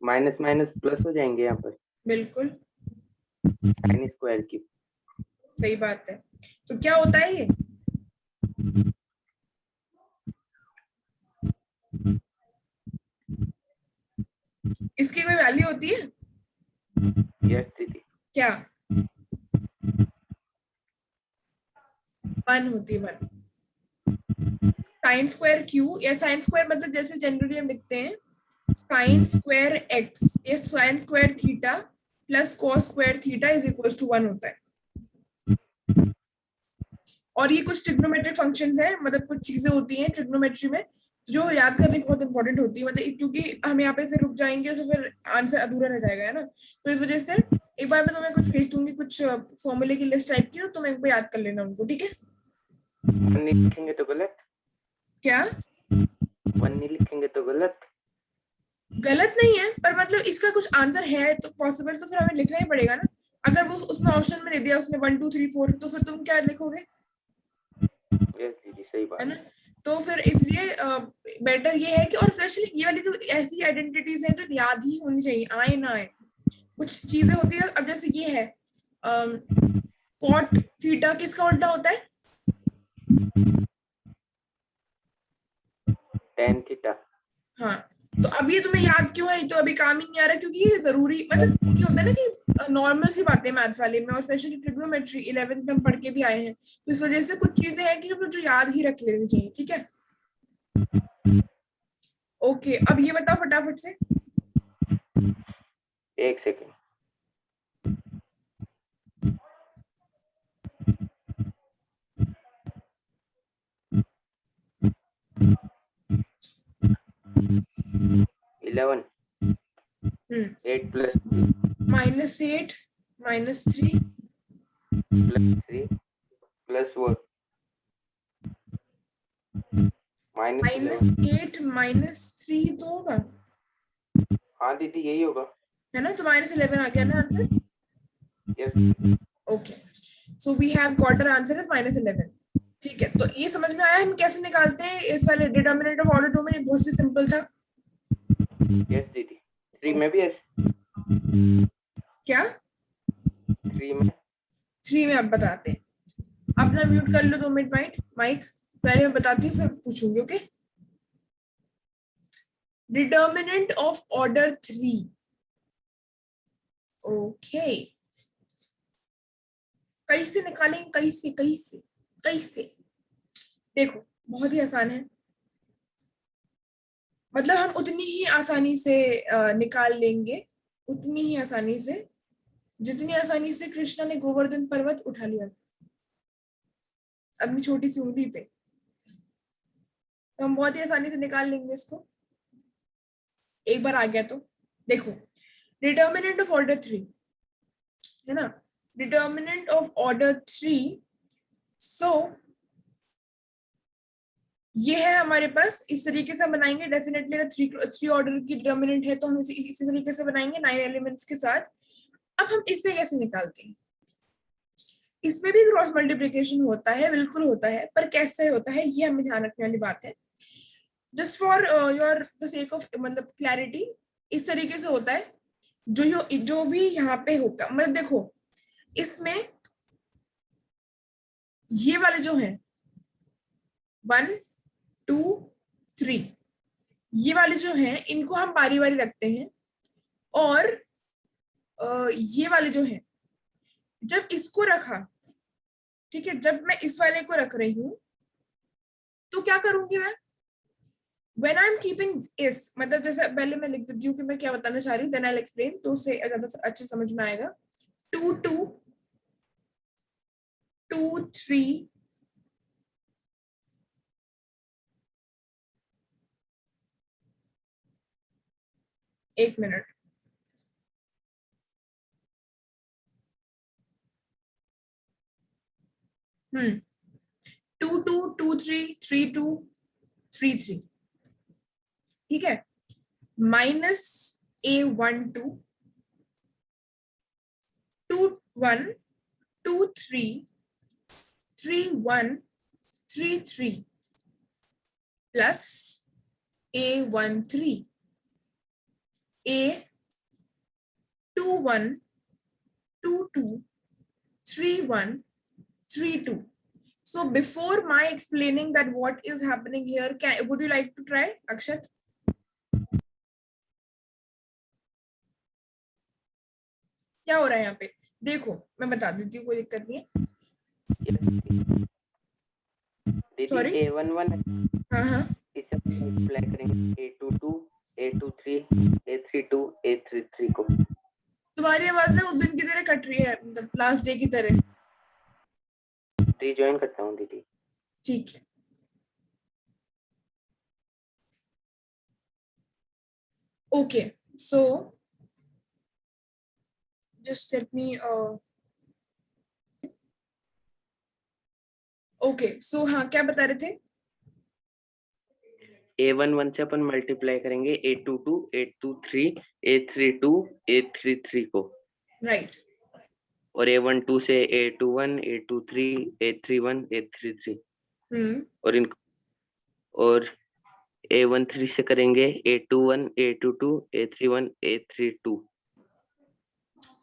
minus minus plus हो जाएंगे यहाँ पर, बिल्कुल sin स्क्वायर q। सही बात है। तो क्या होता है ये, इसकी कोई वैल्यू होती है? यस दीदी। क्या 1 होती है, 1। साइन स्क्वायर क्यू या साइन स्क्वायर मतलब जैसे जनरली हम लिखते हैं साइन स्क्वायर एक्स या sine square theta plus cos square theta is equal to 1 होता है। और ये कुछ ट्रिग्नोमेट्रिक फंक्शंस है, मतलब कुछ चीजें होती हैं ट्रिग्नोमेट्री में जो याद करनी बहुत इंपॉर्टेंट होती है, मतलब क्योंकि हम यहाँ पे फिर रुक जाएंगे तो फिर आंसर अधूरा रह जाएगा, है ना। तो इस वजह से एक बार मैं तुम्हें कुछ भेज दूंगी, कुछ फॉर्मूले की लिस्ट टाइप की, तो तुम एक बार याद कर लेना उनको, ठीक है। 1 नहीं लिखेंगे तो गलत, क्या 1 नहीं लिखेंगे तो गलत? गलत नहीं है, पर मतलब इसका कुछ आंसर है तो पॉसिबल, तो फिर हमें लिखना ही पड़ेगा ना। अगर वो उसमें ऑप्शन में दे दिया उसने 1 2 3 4, तो फिर तुम क्या लिखोगे, यस दीदी सही है बात। ना। तो फिर इसलिए बेटर ये है कि, और स्पेशली ये वाली तो ऐसी आइडेंटिटीज है जो याद ही होनी चाहिए, आए ना आए। कुछ चीजें होती है, अब जैसे ये है कॉट थीटा किसका उल्टा होता है, tan थीटा। हाँ, तो अब ये तुम्हें याद क्यों है? तो अभी काम ही नहीं आ रहा क्योंकि ये जरूरी, मतलब ये होता है ना कि नॉर्मल सी बातें मैथ्स वाले में, और स्पेशली ट्रिग्नोमेट्री 11th में हम पढ़ के भी आए हैं, तो इस वजह से कुछ चीजें हैं कि जो याद ही रख लेनी चाहिए, ठीक है। ओके, अब ये बताओ फटाफट से। एक second. Eleven 8 plus -8 -3 plus 3 plus 4 -8 -3 तो होगा, हाँ दीदी यही होगा। है ना? तो -11 आ गया ना answer. Yes. Okay, so we have got our answer is -11। ठीक है, तो ये समझ में आया हम कैसे निकालते हैं इस वाले डिटर्मिनेंट ऑफ ऑर्डर 2 में? बहुत ही सिंपल था। यस दीदी। 3 में भी यस। क्या 3 में? 3 में? अब बताते हैं। अपना म्यूट कर लो 2 मिनट माइक, पहले मैं बताती हूँ फिर पूछूंगी। Okay, determinant of order 3। Okay, कैसे निकालेंगे? कैसे कैसे कैसे? देखो, बहुत ही आसान है। मतलब हम उतनी ही आसानी से निकाल लेंगे, उतनी ही आसानी से जितनी आसानी से कृष्णा ने गोवर्धन पर्वत उठा लिया अपनी छोटी सी उंगली पे। तो हम बहुत ही आसानी से निकाल लेंगे इसको, एक बार आ गया तो। देखो, डिटर्मिनेंट ऑफ ऑर्डर 3 है ना, डिटर्मिनेंट ऑफ ऑर्डर 3। सो ये है हमारे पास, इस तरीके से हम बनाएंगे। डेफिनेटली अगर थ्री ऑर्डर की डिटर्मिनेंट है तो हम इसी तरीके से बनाएंगे 9 एलिमेंट्स के साथ। अब हम इसमें कैसे निकालते हैं? इसमें भी क्रॉस मल्टीप्लीकेशन होता है, बिल्कुल होता है, पर कैसे होता है ये हमें ध्यान रखने वाली बात है। Just for your the sake of मतलब क्लैरिटी, इस तरीके से होता है। जो भी यहाँ पे होगा, मतलब देखो इसमें ये वाले जो है 1 2 3, ये वाले जो हैं इनको हम बारी बारी रखते हैं। और ये वाले जो है, जब इसको रखा, ठीक है, जब मैं इस वाले को रख रही हूं तो क्या करूंगी मैं? व्हेन आई एम कीपिंग इस, मतलब जैसे पहले मैं लिख देती हूँ कि मैं क्या बताना चाह रही हूँ, देन आई विल एक्सप्लेन, तो उससे ज्यादा अच्छे समझ में आएगा। 2 2 2 3 एक मिनट। 2 2 2 3 3 2 3 3, ठीक है। -A1 2 2 1 2 3 3 1 3 3 plus A1 3 A 2 1 2 2 3 1 3 2. So before my explaining that what is happening here, would you like to try, Akshat? क्या हो रहा है यहाँ पे? देखो मैं बता देती हूँ, कोई दिक्कत नहीं है। दीदी सॉरी, A11 हाँ हाँ, इसे मल्टीप्लाई करेंगे A22 A23 A32 A33 को। तुम्हारी आवाज ना उस दिन की तरह कट रही है, मतलब लास्ट डे की तरह। रिजॉइन करता हूँ दीदी। ठीक है, okay, so just let me okay, so हाँ क्या बता रहे थे? A11 से अपन मल्टीप्लाई करेंगे A22 A23 A32 A33 को, राइट। और A12 से A21 A23 A31 A33, और इन और A13 से करेंगे A21 A22 A31 A32।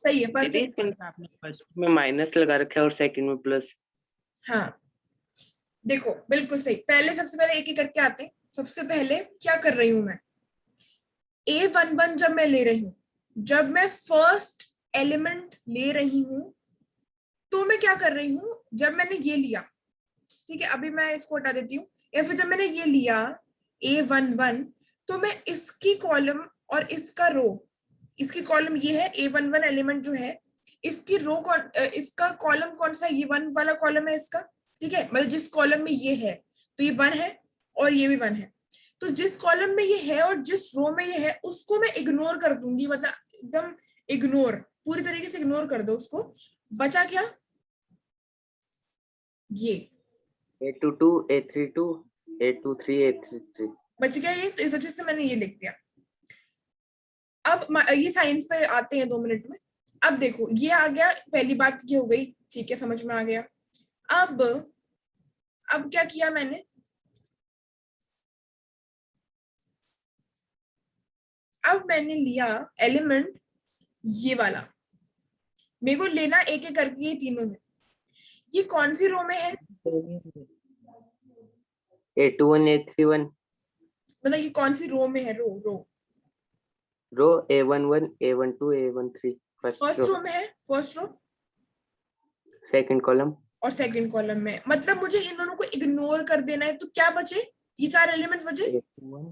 सही है, दीदी परफेक्ट। आपने फर्स्ट में माइनस लगा रखा है और सेकंड में प्लस। हाँ देखो, बिल्कुल सही। पहले सबसे पहले एक एक करके आते हैं। सबसे पहले क्या कर रही हूं मैं? A11 जब मैं ले रही हूँ, जब मैं फर्स्ट एलिमेंट ले रही हूँ, तो मैं क्या कर रही हूँ, जब मैंने ये लिया, ठीक है, अभी मैं इसको हटा देती हूँ, या फिर जब मैंने ये लिया A11, तो मैं इसकी कॉलम और इसका रो, इसकी कॉलम ये है, A11 एलिमेंट जो है, इसकी रो कौन, इसका कॉलम कौन सा है, ये 1 वाला कॉलम है इसका, ठीक है, मतलब जिस कॉलम में ये है, तो ये 1 है और ये भी 1 है, तो जिस कॉलम में ये है और जिस रो में ये है, उसको मैं इग्नोर कर दूंगी, मतलब एकदम इग्नोर, पूरी तरीके से इग्नोर कर दो उसको। बचा क्या, ये A22 A32 A23 A33। बच गया ये, तो इस वजह से मैंने ये लिख दिया। अब ये साइंस पे आते हैं 2 मिनट में। अब देखो ये आ गया, पहली बात ये हो गई, ठीक है, समझ में आ गया। अब क्या किया मैंने, अब मैंने लिया एलिमेंट ये वाला, मेरे को लेना एक एक करके ये तीनों में, ये कौन सी रो में है, A21 A31 मतलब ये कौन सी रो में है, रो रो रो A11 A12 A13 first first row रो में है, फर्स्ट रो सेकंड कॉलम और सेकंड कॉलम में, मतलब मुझे इन दोनों को इग्नोर कर देना है, तो क्या बचे, ये 4 एलिमेंट्स बचे, A21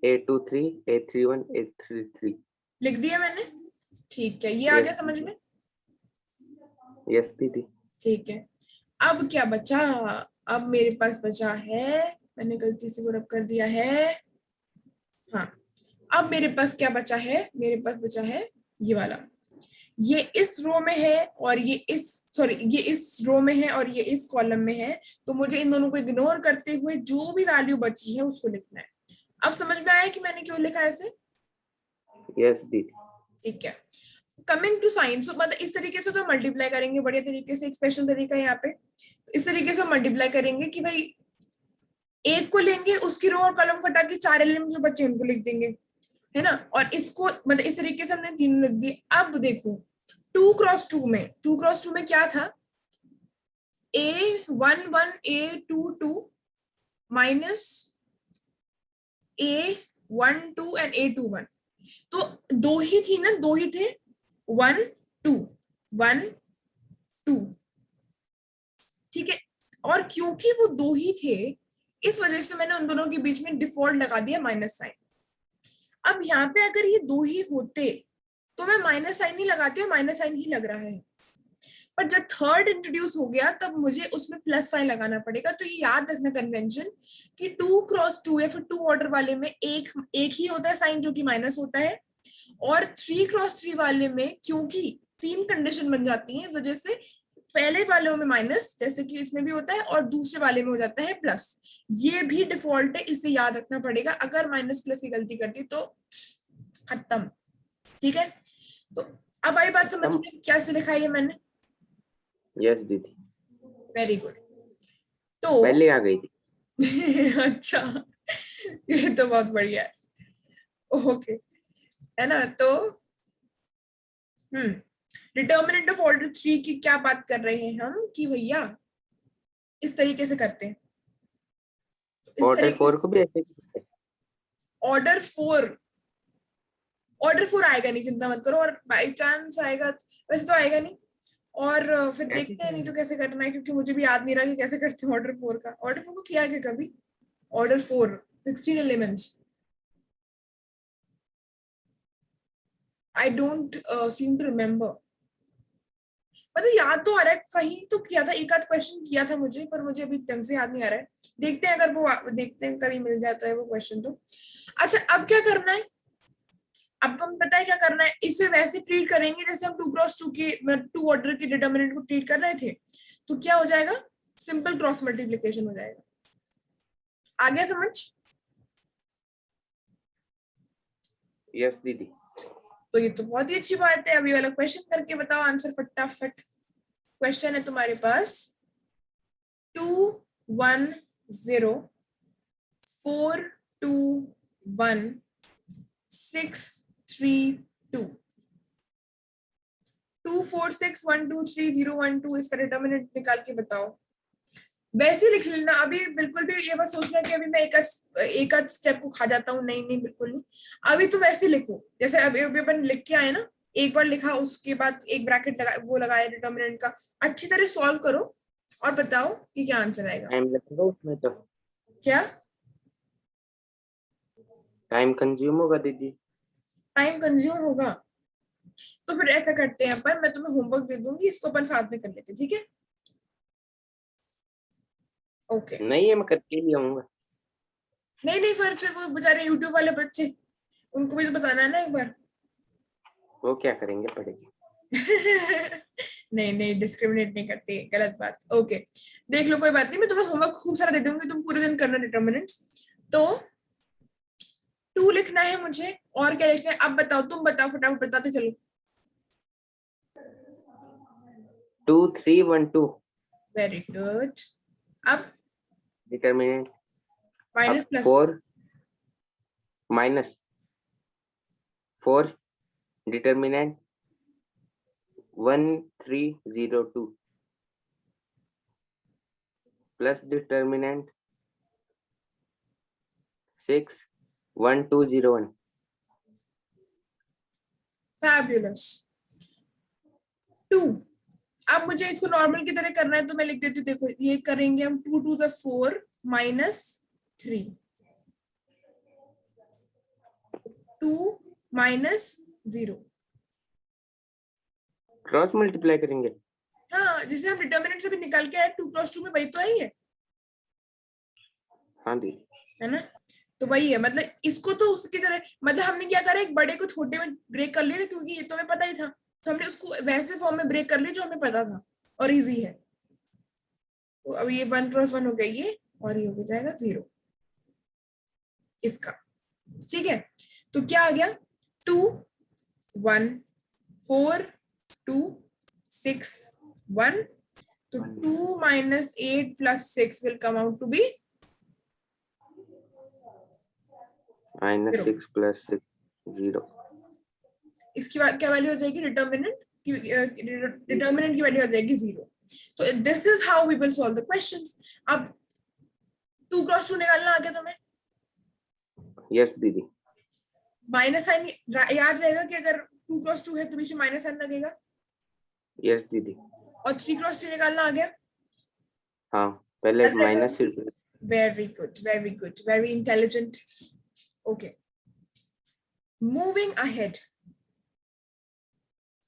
A23 A31 A33। लिख दिया मैंने, ठीक है, ये आ गया समझ में, यस दीदी। ठीक है। अब क्या बचा, अब मेरे पास बचा है, मैंने गलती से वो रब कर दिया है, हाँ, अब मेरे पास क्या बचा है, मेरे पास बचा है ये वाला, ये इस रो में है और ये इस, सॉरी, ये इस रो में है और ये इस कॉलम में है, तो मुझे इन दोनों को इग्नोर करते हुए जो भी वैल्यू बची है उसको लिखना है। अब समझ में आया कि मैंने क्यों लिखा है ऐसे, यस दीदी। ठीक है। कमिंग टू साइंस, मतलब इस तरीके से तो मल्टीप्लाई करेंगे बढ़िया तरीके से, एक स्पेशल तरीका है यहाँ पे, इस तरीके से मल्टीप्लाई करेंगे कि भाई एक को लेंगे, उसकी रो और कॉलम हटा के 4 एलिमेंट जो बच्चे उनको लिख देंगे, है ना, और इसको मतलब इस तरीके से हमने 3 लिख दिए। अब देखो 2 क्रॉस 2 में क्या था, A11 A22 minus A12 and A21, तो दो ही थी ना, दो ही थे, 1 2 1 2, ठीक है, और क्योंकि वो दो ही थे, इस वजह से मैंने उन दोनों के बीच में डिफॉल्ट लगा दिया माइनस साइन। अब यहाँ पे अगर ये दो ही होते तो मैं माइनस साइन नहीं लगाती हूँ, माइनस साइन ही लग रहा है, पर जब थर्ड इंट्रोड्यूस हो गया तब मुझे उसमें प्लस साइन लगाना पड़ेगा। तो ये याद रखना कन्वेंशन कि 2 क्रॉस 2 या फिर 2 ऑर्डर वाले में एक ही होता है साइन जो कि माइनस होता है, और 3 क्रॉस 3 वाले में क्योंकि 3 कंडीशन बन जाती हैं, इस वजह से पहले वालों में माइनस जैसे कि इसमें भी होता है और दूसरे वाले में हो जाता है प्लस, ये भी डिफॉल्ट है, इसे याद रखना पड़ेगा, अगर माइनस प्लस की गलती करती तो खत्म, ठीक है। तो अब आई बात समझ में क्या से लिखा है मैंने, यस दीदी। Very good. तो पहले आ गई थी। अच्छा, ये तो बहुत बढ़िया है, ओके, है ना। तो डिटर्मिनेंट ऑफ ऑर्डर 3 की क्या बात कर रहे हैं हम कि भैया इस तरीके से करते हैं, इस ऑर्डर तरीके, 4 को भी ऐसे करते हैं? ऑर्डर 4, ऑर्डर 4 आएगा नहीं, चिंता मत करो, और बाई चांस आएगा वैसे तो आएगा नहीं, और फिर ऐसे देखते हैं, नहीं क्या तो कैसे करना है, क्योंकि मुझे भी याद नहीं रहा कि कैसे करते हैं ऑर्डर 4 का, ऑर्डर 4 को किया क्या कभी, order 4 16 elements, I don't seem to remember, मतलब याद तो आ रहा है कहीं तो किया था, एक आध क्वेश्चन किया था मुझे, पर मुझे अभी ढंग से याद नहीं आ रहा है, देखते हैं अगर वो देखते हैं कभी मिल जाता है वो क्वेश्चन तो। अच्छा अब क्या करना है, अब तो हमें पता है क्या करना है, इसे वैसे ट्रीट करेंगे जैसे हम 2 क्रॉस 2 के 2 ऑर्डर के डिटर्मिनेंट को ट्रीट कर रहे थे, तो क्या हो जाएगा, सिंपल क्रॉस मल्टीप्लीकेशन हो जाएगा, आ गया समझ। यस दीदी। तो ये तो बहुत ही अच्छी बात है, अभी वाला क्वेश्चन करके बताओ आंसर फटाफट। क्वेश्चन है तुम्हारे पास 2 1 0 4 2 1 6 3 2, 2 4 6 1 2 3 0 1 2, इसका डिटर्मिनेंट निकाल के बताओ। वैसे लिख लेना, अभी बिल्कुल भी ये बस सोचना कि अभी मैं एक आध स्टेप को खा जाता हूँ, नहीं नहीं बिल्कुल नहीं। अभी तो वैसे लिखो जैसे अभी अपन लिख के आए ना, एक बार लिखा उसके बाद एक ब्रैकेट लगा, वो लगाया डिटर्मिनेंट का, अच्छी तरह सॉल्व करो और बताओ कि क्या आंसर आएगा। टाइम लगेगा उसमें तो, क्या टाइम कंज्यूम होगा दीदी। टाइम कंज्यूम होगा? तो फिर ऐसा करते हैं अपन, मैं तुम्हें होमवर्क दे दूंगी, इसको अपन साथ में कर लेते हैं, ठीक है? ओके। नहीं है, मैं करके ही आऊंगा। नहीं नहीं, फिर वो बेचारे यूट्यूब वाले बच्चे, उनको भी तो बताना है ना एक बार। वो क्या करेंगे, पढ़ेंगे। नहीं नहीं, डिस्क्रिमिनेट नहीं करते, गलत बात। ओके, देख लो कोई बात नहीं, मैं तुम्हें होमवर्क खूब सारा दे दूंगी, तुम पूरे दिन करना डिटर्मिनेंट्स। तो 2 लिखना है मुझे, और क्या लिखना है अब बताओ, तुम बताओ फटाफट, बताते चलो। 2 3 1 2 वेरी गुड। अब डिटर्मिनेंट। माइनस अब plus. 4 minus 4 determinant 1 3 0 2 plus determinant 6 1 2 0 1। Fabulous. 2, अब मुझे इसको नॉर्मल की तरह करना है तो मैं लिख देती हूँ, देखो ये करेंगे हम, 2 2 4 माइनस 3, 2 माइनस 0। क्रॉस मल्टीप्लाई करेंगे। हाँ, जिसे हम डिटर्मिनेंट से भी निकाल के आए, 2 क्रॉस 2 में वही तो आई हाँ दीदी। है ना? तो वही है, मतलब इसको तो उसकी तरह, मतलब हमने क्या करा, एक बड़े को छोटे में ब्रेक कर लिया, क्योंकि ये तो हमें पता ही था, तो हमने उसको वैसे फॉर्म में ब्रेक कर लिया जो हमें पता था और इजी है। तो अब ये 1 क्रॉस 1 हो गया ये, और ये हो जाएगा 0 इसका। ठीक है, तो क्या आ गया, 2 1 4 2 6 1। तो 2 minus 8 plus 6 will come out to be minus 0। 6 plus 6 0। इसकी क्या वैल्यू हो जाएगी, डिटर्मिनेंट की वैल्यू हो जाएगी 0। तो this is how we will solve the questions. अब 2 क्रॉस 2 निकालना आ गया तुम्हें? यस दीदी। माइनस साइन याद रहेगा कि अगर 2 क्रॉस 2 है तो पीछे माइनस साइन लगेगा। यस दीदी। और 3 क्रॉस 3 निकालना आ गया? हाँ, पहले माइनस फिर plus. Very good, very good, very intelligent. Okay, moving ahead.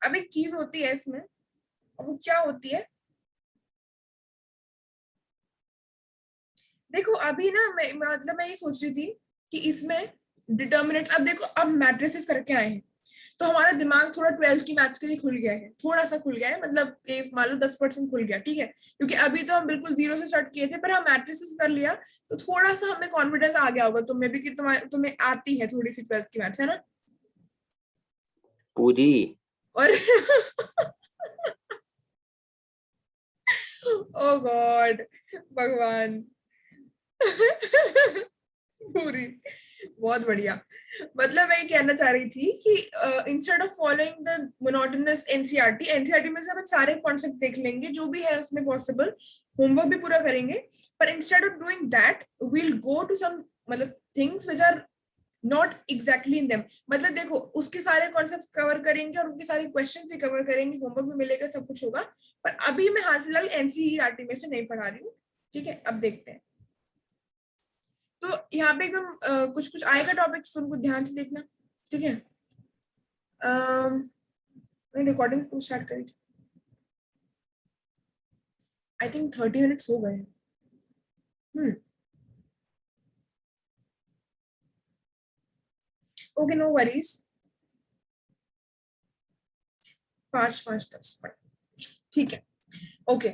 अब एक चीज होती है इसमें, अब वो क्या होती है, देखो अभी ना मैं ये सोच रही थी कि इसमें डिटर्मिनेंट्स, अब देखो अब मैट्रिसेस करके आए हैं, तो हमारा दिमाग थोड़ा 12th की मैथ्स के लिए खुल गया है, थोड़ा सा खुल गया है, मतलब मान लो 10% खुल गया, ठीक है? क्योंकि अभी तो हम बिल्कुल 0 से स्टार्ट किए थे, पर हम मैट्रिसेस कर लिया, तो थोड़ा सा हमें कॉन्फिडेंस आ गया होगा तुम्हें भी कि तुम्हें आती है थोड़ी सी 12th की मैथ्स, है ना? पूरी। और ओ गॉड, भगवान। पूरी, बहुत बढ़िया। मतलब मैं ये कहना चाह रही थी कि instead of following the monotonous NCERT, NCERT में से हम सारे कॉन्सेप्ट देख लेंगे जो भी है उसमें पॉसिबल, होमवर्क भी पूरा करेंगे, पर instead of doing that we'll go to some, मतलब things which are not exactly in them. मतलब देखो उसके सारे कॉन्सेप्ट कवर करेंगे और उनके सारे क्वेश्चन भी कवर करेंगे, होमवर्क भी मिलेगा, सब कुछ होगा, पर अभी मैं हाल फिलहाल एनसीईआरटी में से नहीं पढ़ा रही हूँ। ठीक है, अब देखते हैं। तो यहाँ पे एकदम कुछ कुछ आएगा टॉपिक, तो उनको ध्यान से देखना, ठीक है? मैंने रिकॉर्डिंग स्टार्ट करी थी, आई थिंक 30 मिनट्स हो गए। ओके, नो वरीज, 5 5 10 ठीक है। ओके,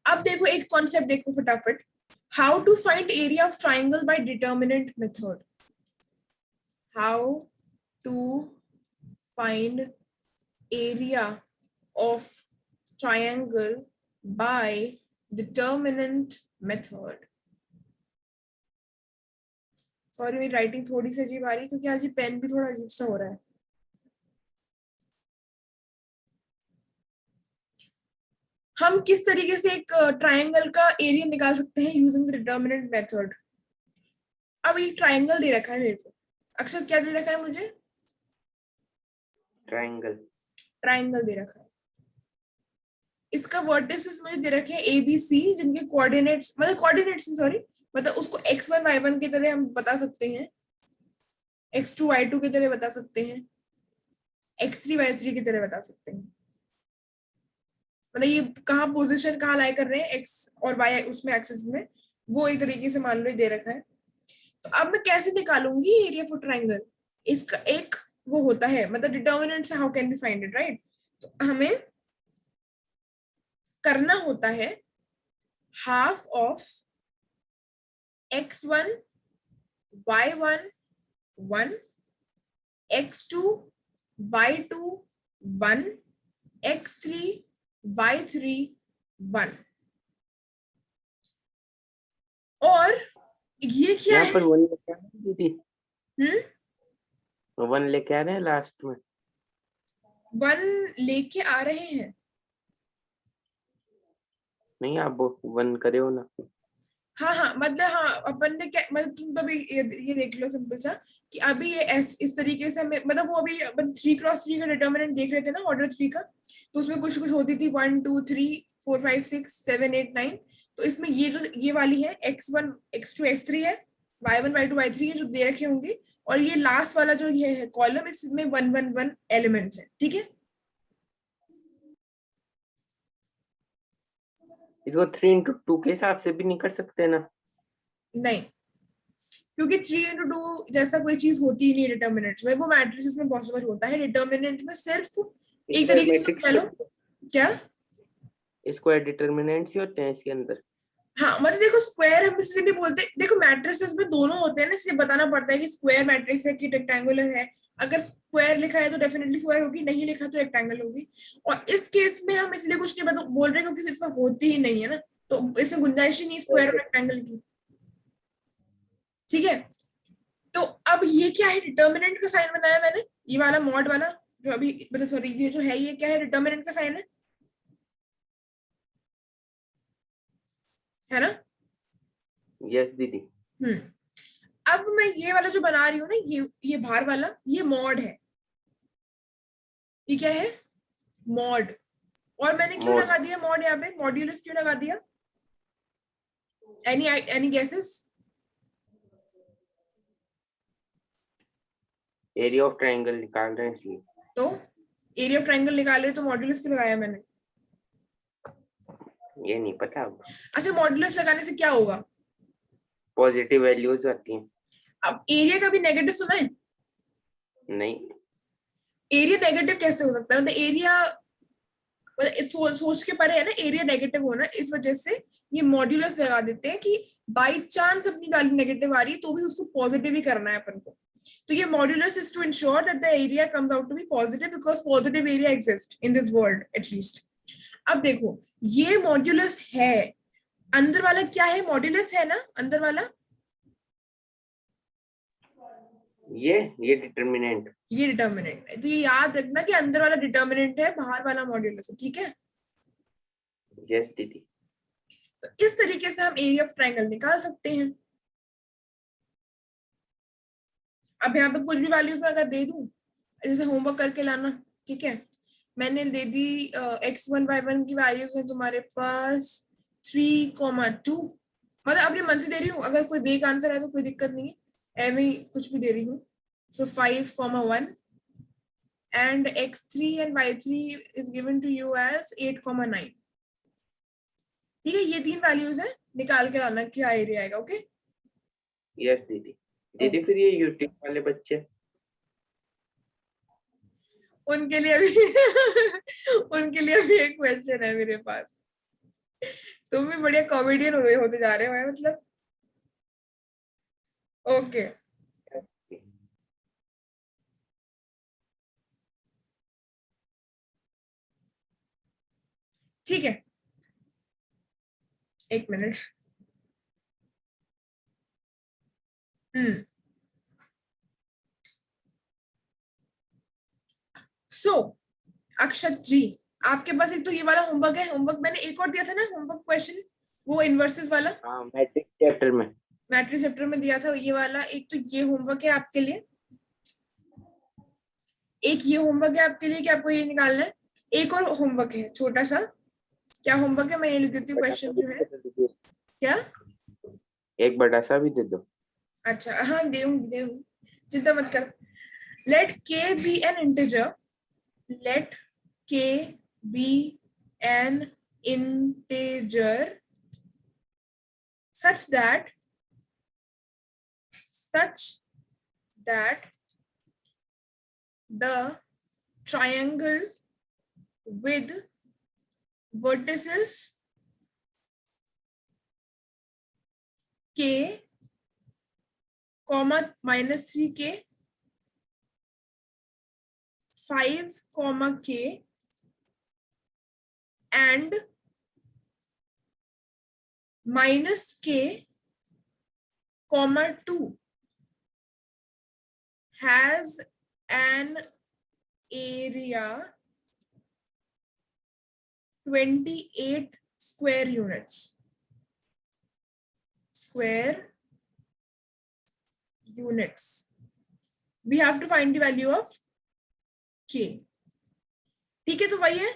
अब देखो एक कॉन्सेप्ट देखो फटाफट, how to find area of triangle by determinant method. How to find area of triangle by determinant method. Sorry, मेरी राइटिंग थोड़ी सी अजीब आ रही है क्योंकि आज ये पेन भी थोड़ा अजीब सा हो रहा है। हम किस तरीके से एक ट्राइंगल का एरिया निकाल सकते हैं यूजिंग द डिटर्मिनेंट मेथड। अब ये ट्राइंगल दे रखा है मेरे को। अक्षर क्या दे रखा है मुझे? ट्राइंगल। ट्राइंगल दे रखा है। इसका वर्टिसेस मुझे दे रखे हैं ए बी सी, जिनके कोऑर्डिनेट्स मतलब कोऑर्डिनेट्स सॉरी, मतलब उसको x1 y1 की तरह हम बता सकते हैं, x2 y2 की तरह बता सकते हैं, x3 y3 की तरह बता सकते हैं। मतलब ये कहाँ पोजीशन कहाँ लाई कर रहे हैं एक्स और वाई उसमें एक्सिस में, वो एक तरीके से मान लो दे रखा है। तो अब मैं कैसे निकालूंगी एरिया फॉर ट्राइंगल? इसका एक वो होता है, मतलब डिटर्मिनेंट से how can be find it, right? तो हमें करना होता है half of x1 y1 1, x2 y2 1, x3 y3 1। और ये क्या यहाँ है? पर 1 लेके आ रहे हैं दीदी, हम्म 1 लेके आ रहे हैं लास्ट में। 1 लेके आ रहे हैं? नहीं, आप 1 करे हो ना। हाँ हाँ, मतलब हाँ अपन ने क्या, मतलब तुम तो अभी ये देख लो सिंपल सा कि अभी ये इस तरीके से हमें, मतलब वो अभी अपन 3x3 का डिटर्मिनेंट देख रहे थे ना, ऑर्डर 3 का। तो उसमें कुछ कुछ होती थी 1 2 3 4 5 6 7 8 9। तो इसमें ये जो ये वाली है x1 x2 x3 है, y1 y2 y3 है जो दे रखे होंगे। और ये लास्ट वाला जो ये है कॉलम, इसमें 1 1 1 एलिमेंट्स है, ठीक है। इसको 3 into 2 के हिसाब से भी नहीं कर सकते ना। नहीं, क्योंकि 3 into 2 जैसा कोई चीज होती ही नहीं डिटर्मिनेंट में, वो मैट्रिसेस में पॉसिबल होता है, डिटर्मिनेंट में सिर्फ एक इसमें तरीके से मैट्रिक्स कह लो। क्या? स्क्वायर डिटर्मिनेंट्स ही होते हैं इसके अंदर। हाँ मतलब देखो, स्क्वायर हम इसलिए नहीं बोलते, देखो मैट्रिसेस में दोनों होते हैं ना, इसलिए बताना पड़ता है कि स्क्वायर मैट्रिक्स है कि रेक्टेंगुलर है। अगर स्क्वायर लिखा है तो डेफिनेटली स्क्वायर होगी, नहीं लिखा तो रेक्टेंगल होगी। और इस केस में हम इसलिए कुछ नहीं बोल रहे क्योंकि इसमें होती ही नहीं है ना, तो इसमें गुंजाइश ही नहीं स्क्वायर और रेक्टेंगल की। ठीक है। तो अब ये क्या है, डिटर्मिनेंट का साइन बनाया मैंने, ये वाला मॉड वाला जो अभी, मतलब सॉरी ये जो है ये क्या है, डिटर्मिनेंट का साइन है ना? यस दीदी। हम्म अब मैं ये वाला जो बना रही हूँ ना, ये बाहर वाला ये मॉड है। ये क्या है? मॉड। और मैंने क्यों मोड। लगा दिया मॉड यहाँ पे, मॉड्यूलस क्यों लगा दिया? Any guesses? Area of triangle निकाल रहे हैं इसलिए। तो एरिया ऑफ ट्राइंगल निकाल रहे तो मॉड्यूलस क्यों लगाया मैंने? ये नहीं पता अब। अच्छा, मॉड्यूलस लगाने से क्या होगा? पॉजिटिव वैल्यूज आती हैं। अब एरिया का भी नेगेटिव सुना है? नहीं। एरिया नेगेटिव कैसे हो सकता है? मतलब एरिया, सोच के परे है ना एरिया नेगेटिव होना, इस वजह से ये मॉड्यूलस लगा देते हैं कि बाई चांस अपनी वैल्यू नेगेटिव आ रही है तो भी उसको पॉजिटिव ही करना है अपन को। तो ये modulus is to ensure that the area comes out to be positive because positive area exist in this world at least. अब देखो, ये मॉड्यूलस है, अंदर वाला क्या है, मॉड्यूलस है ना अंदर वाला। ये डिटर्मिनेंट। ये डिटर्मिनेंट है, तो ये याद रखना कि अंदर वाला डिटर्मिनेंट है, बाहर वाला मॉड्यूलस है, ठीक है। यस दीदी। तो इस तरीके से हम एरिया ऑफ ट्राइंगल निकाल सकते हैं। अब यहाँ पे कुछ भी वैल्यूज में अगर दे दूं, जैसे होमवर्क करके लाना, ठीक है। मैंने दे दी x1 y1 की वैल्यूज है तुम्हारे पास 3,2, मतलब अपने मन से दे रही हूँ, अगर कोई वेक आंसर है तो कोई दिक्कत नहीं है, एवं कुछ भी दे रही हूँ। So 5,1 and x3 and y3 is given to you as 8,9। ठीक है, ये 3 वैल्यूज है, निकाल के लाना क्या एरिया आएगा। ओके यस दीदी। दीदी फिर ये यूट्यूब वाले बच्चे। उनके लिए भी उनके लिए भी एक क्वेश्चन है मेरे पास। तुम भी बढ़िया कॉमेडियन होते जा रहे हो मतलब। ओके ठीक है, एक मिनट। हम्म सो अक्षत जी, आपके पास एक तो ये वाला होमवर्क है, होमवर्क मैंने एक और दिया था ना होमवर्क क्वेश्चन, वो इनवर्सेस वाला हाँ मैट्रिक्स चैप्टर में। मैट्रिक्स चैप्टर में दिया था ये वाला। एक तो ये होमवर्क है आपके लिए, एक ये होमवर्क है आपके लिए कि आपको ये निकालना है। एक और होमवर्क है छोटा सा, क्या होमवर्क है मैं ये लिख देती हूँ बड़ा सा क्वेश्चन भी जो है। दे दो, क्या? एक बड़ा सा भी दे दो। अच्छा हाँ दे चिंता मत कर। Let K be an integer, let k be an integer such that the triangle with vertices k comma -3k 5 comma k and -k comma 2 has an area 28 square units. We have to find the value of k. ठीक है, तो वही है,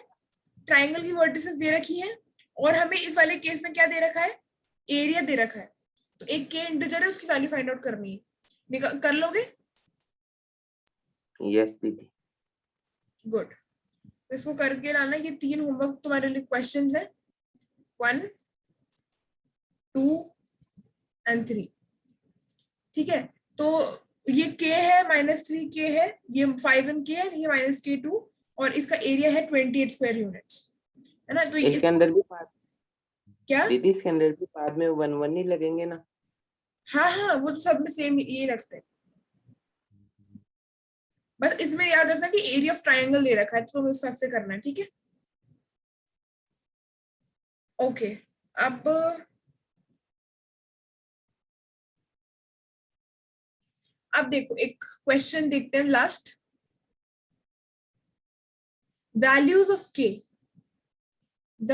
triangle की vertices दे रखी है और हमें इस वाले केस में क्या दे रखा है, एरिया दे रखा है। तो एक के इंटीजर है, उसकी वैल्यू फाइंड आउट करनी है। कर लोगे? यस दीदी। गुड। इसको करके लाना। ये 3 होमवर्क तुम्हारे लिए क्वेश्चंस है, 1 2 एंड 3। ठीक है, तो ये k है -3k है, ये 5k है, ये -k2 और इसका एरिया है 28 स्क्वायर यूनिट्स, है ना। तो इसके अंदर भी पार्ट क्या? दीदी, इसके अंदर भी बाद में 1 1 नहीं लगेंगे ना? हाँ वो तो सब में सेम ये रखते हैं। बस इसमें याद रखना कि एरिया ऑफ ट्राइंगल दे रखा है, तो तुम्हें उस हिसाब से करना है, ठीक है। ओके, अब देखो एक क्वेश्चन देखते हैं लास्ट। वैल्यूज ऑफ के, द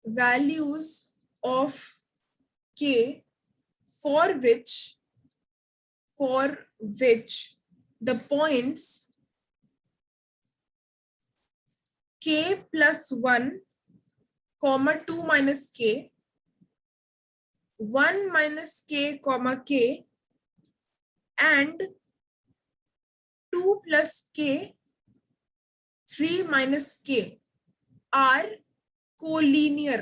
वैल्यूज ऑफ के for which the points k +1 2 - k 1 - k k and 2 + k 3 - k are collinear.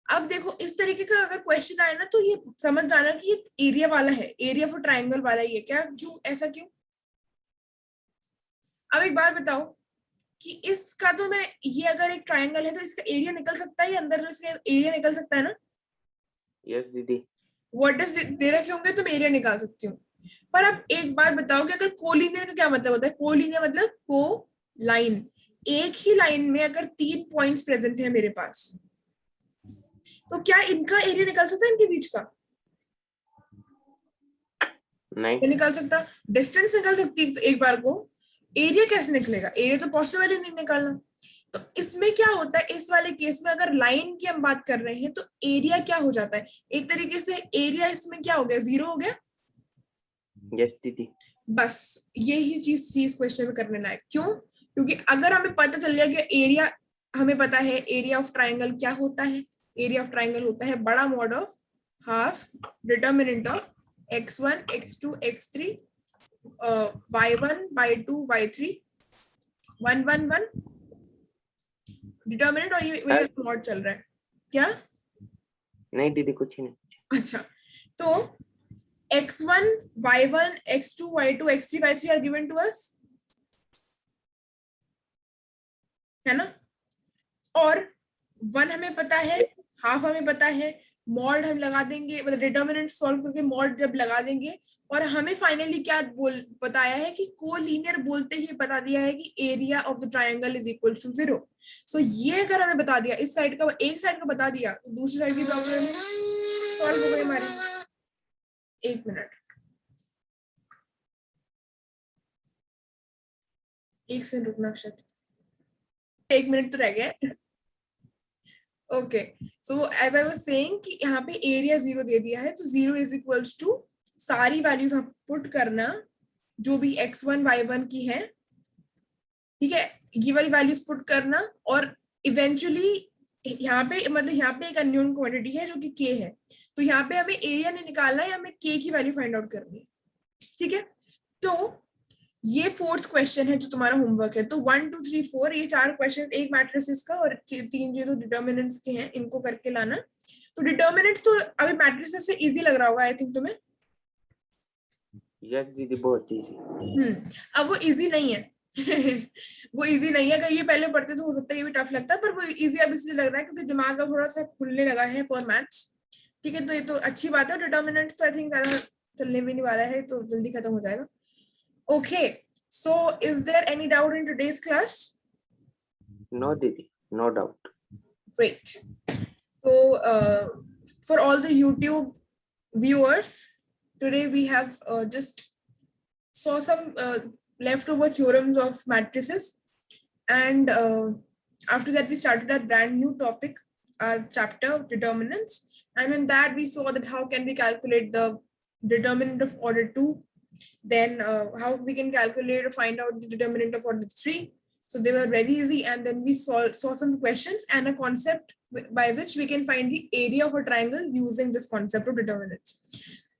अब देखो इस तरीके का अगर क्वेश्चन आए ना, तो ये समझ जाना कि ये एरिया वाला है, एरिया फॉर ट्राइंगल वाला ही है क्या, क्यों ऐसा क्यों। अब एक बात बताओ कि इसका तो मैं, ये अगर एक ट्राइंगल है तो इसका एरिया निकल सकता है, या अंदर इसका एरिया निकल सकता है ना। यस दीदी। व्हाट इज दे रखे होंगे तो मैं एरिया निकाल सकती हूँ। पर अब एक बात बताओ कि अगर कोलिनियर का क्या मतलब होता है। कोलिनियर मतलब को लाइन, एक ही लाइन में अगर 3 पॉइंट्स प्रेजेंट है मेरे पास, तो क्या इनका एरिया निकल सकता है, इनके बीच का? नहीं निकल सकता। डिस्टेंस निकल सकती है एक बार को, एरिया कैसे निकलेगा, एरिया तो पॉसिबल ही नहीं निकालना। तो इसमें क्या होता है, इस वाले केस में अगर लाइन की हम बात कर रहे हैं तो एरिया क्या हो जाता है, एक तरीके से एरिया इसमें क्या हो गया, 0 हो गया। यस दीदी। बस यही चीज क्वेश्चन में करने लायक, क्यों? क्योंकि अगर हमें पता चल गया कि एरिया, हमें पता है एरिया ऑफ ट्राइंगल क्या होता है। एरिया ऑफ ट्राइंगल होता है बड़ा mod of half determinant of x1 x2 x3 y1 y2 y3 1 1 1 determinant, और ये मॉड चल रहा है क्या। नहीं दीदी कुछ ही नहीं। अच्छा, तो x1 y1 x2 y2 x3 y3 are given to us, है ना। और 1 हमें पता है, हाफ हमें पता है, मॉड हम लगा देंगे, मतलब डिटर्मिनेंट सॉल्व करके मॉड जब लगा देंगे, और हमें फाइनली क्या बताया है कि कोलिनियर बोलते ही बता दिया है कि area of the triangle is equal to 0। So ये अगर हमें बता दिया, इस साइड का, एक साइड का बता दिया, तो दूसरी साइड की प्रॉब्लम सॉल्व हो गई हमारी। 1 मिनट, 1 सेकंड रुकना अक्षत। 1 मिनट तो रह गया। Okay, so as I was saying कि यहाँ पे एरिया 0 दे दिया है, तो 0 इज इक्वल्स टू सारी वैल्यूज आप पुट करना जो भी x1 y1 की है, ठीक है, ये वाली वैल्यूज पुट करना, और इवेंचुअली यहाँ पे मतलब यहाँ पे एक अननोन क्वांटिटी है जो कि k है, तो यहाँ पे हमें एरिया नहीं निकालना है, हमें k की वैल्यू फाइंड आउट करनी है, ठीक है। तो ये 4th क्वेश्चन है जो तुम्हारा होमवर्क है। तो 1 2 3 4 ये 4 क्वेश्चन एक मैट्रिसेस का और 3 जो डिटर्मिनेंट्स के हैं इनको करके लाना। तो डिटर्मिनेंट्स तो अभी मैट्रिसेस से इजी लग रहा होगा आई थिंक तुम्हें। यस दीदी, बहुत इजी। अब वो इजी नहीं है वो इजी नहीं है, अगर ये पहले पढ़ते तो हो सकता है ये भी टफ लगता है, पर वो इजी अब इसलिए लग रहा है क्योंकि दिमाग अब थोड़ा सा खुलने लगा है फॉर मैथ्स, ठीक है। तो ये तो अच्छी बात है। डिटर्मिनेंट्स तो आई थिंक ज्यादा चलने भी नहीं वाला है, तो जल्दी खत्म हो जाएगा। Okay, so is there any doubt in today's class? No दीदी, no doubt. Great. So for all the YouTube viewers, today we have just saw some leftover theorems of matrices, and after that we started a brand new topic, our chapter of determinants, and in that we saw that how can we calculate the determinant of order 2, then how we can calculate or find out the determinant of order 3. So they were very easy, and then we saw some questions and a concept by which we can find the area of a triangle using this concept of determinants.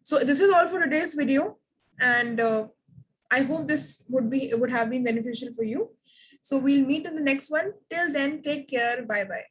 So this is all for today's video, and I hope this would have been beneficial for you. So we'll meet in the next one. Till then, take care. Bye bye.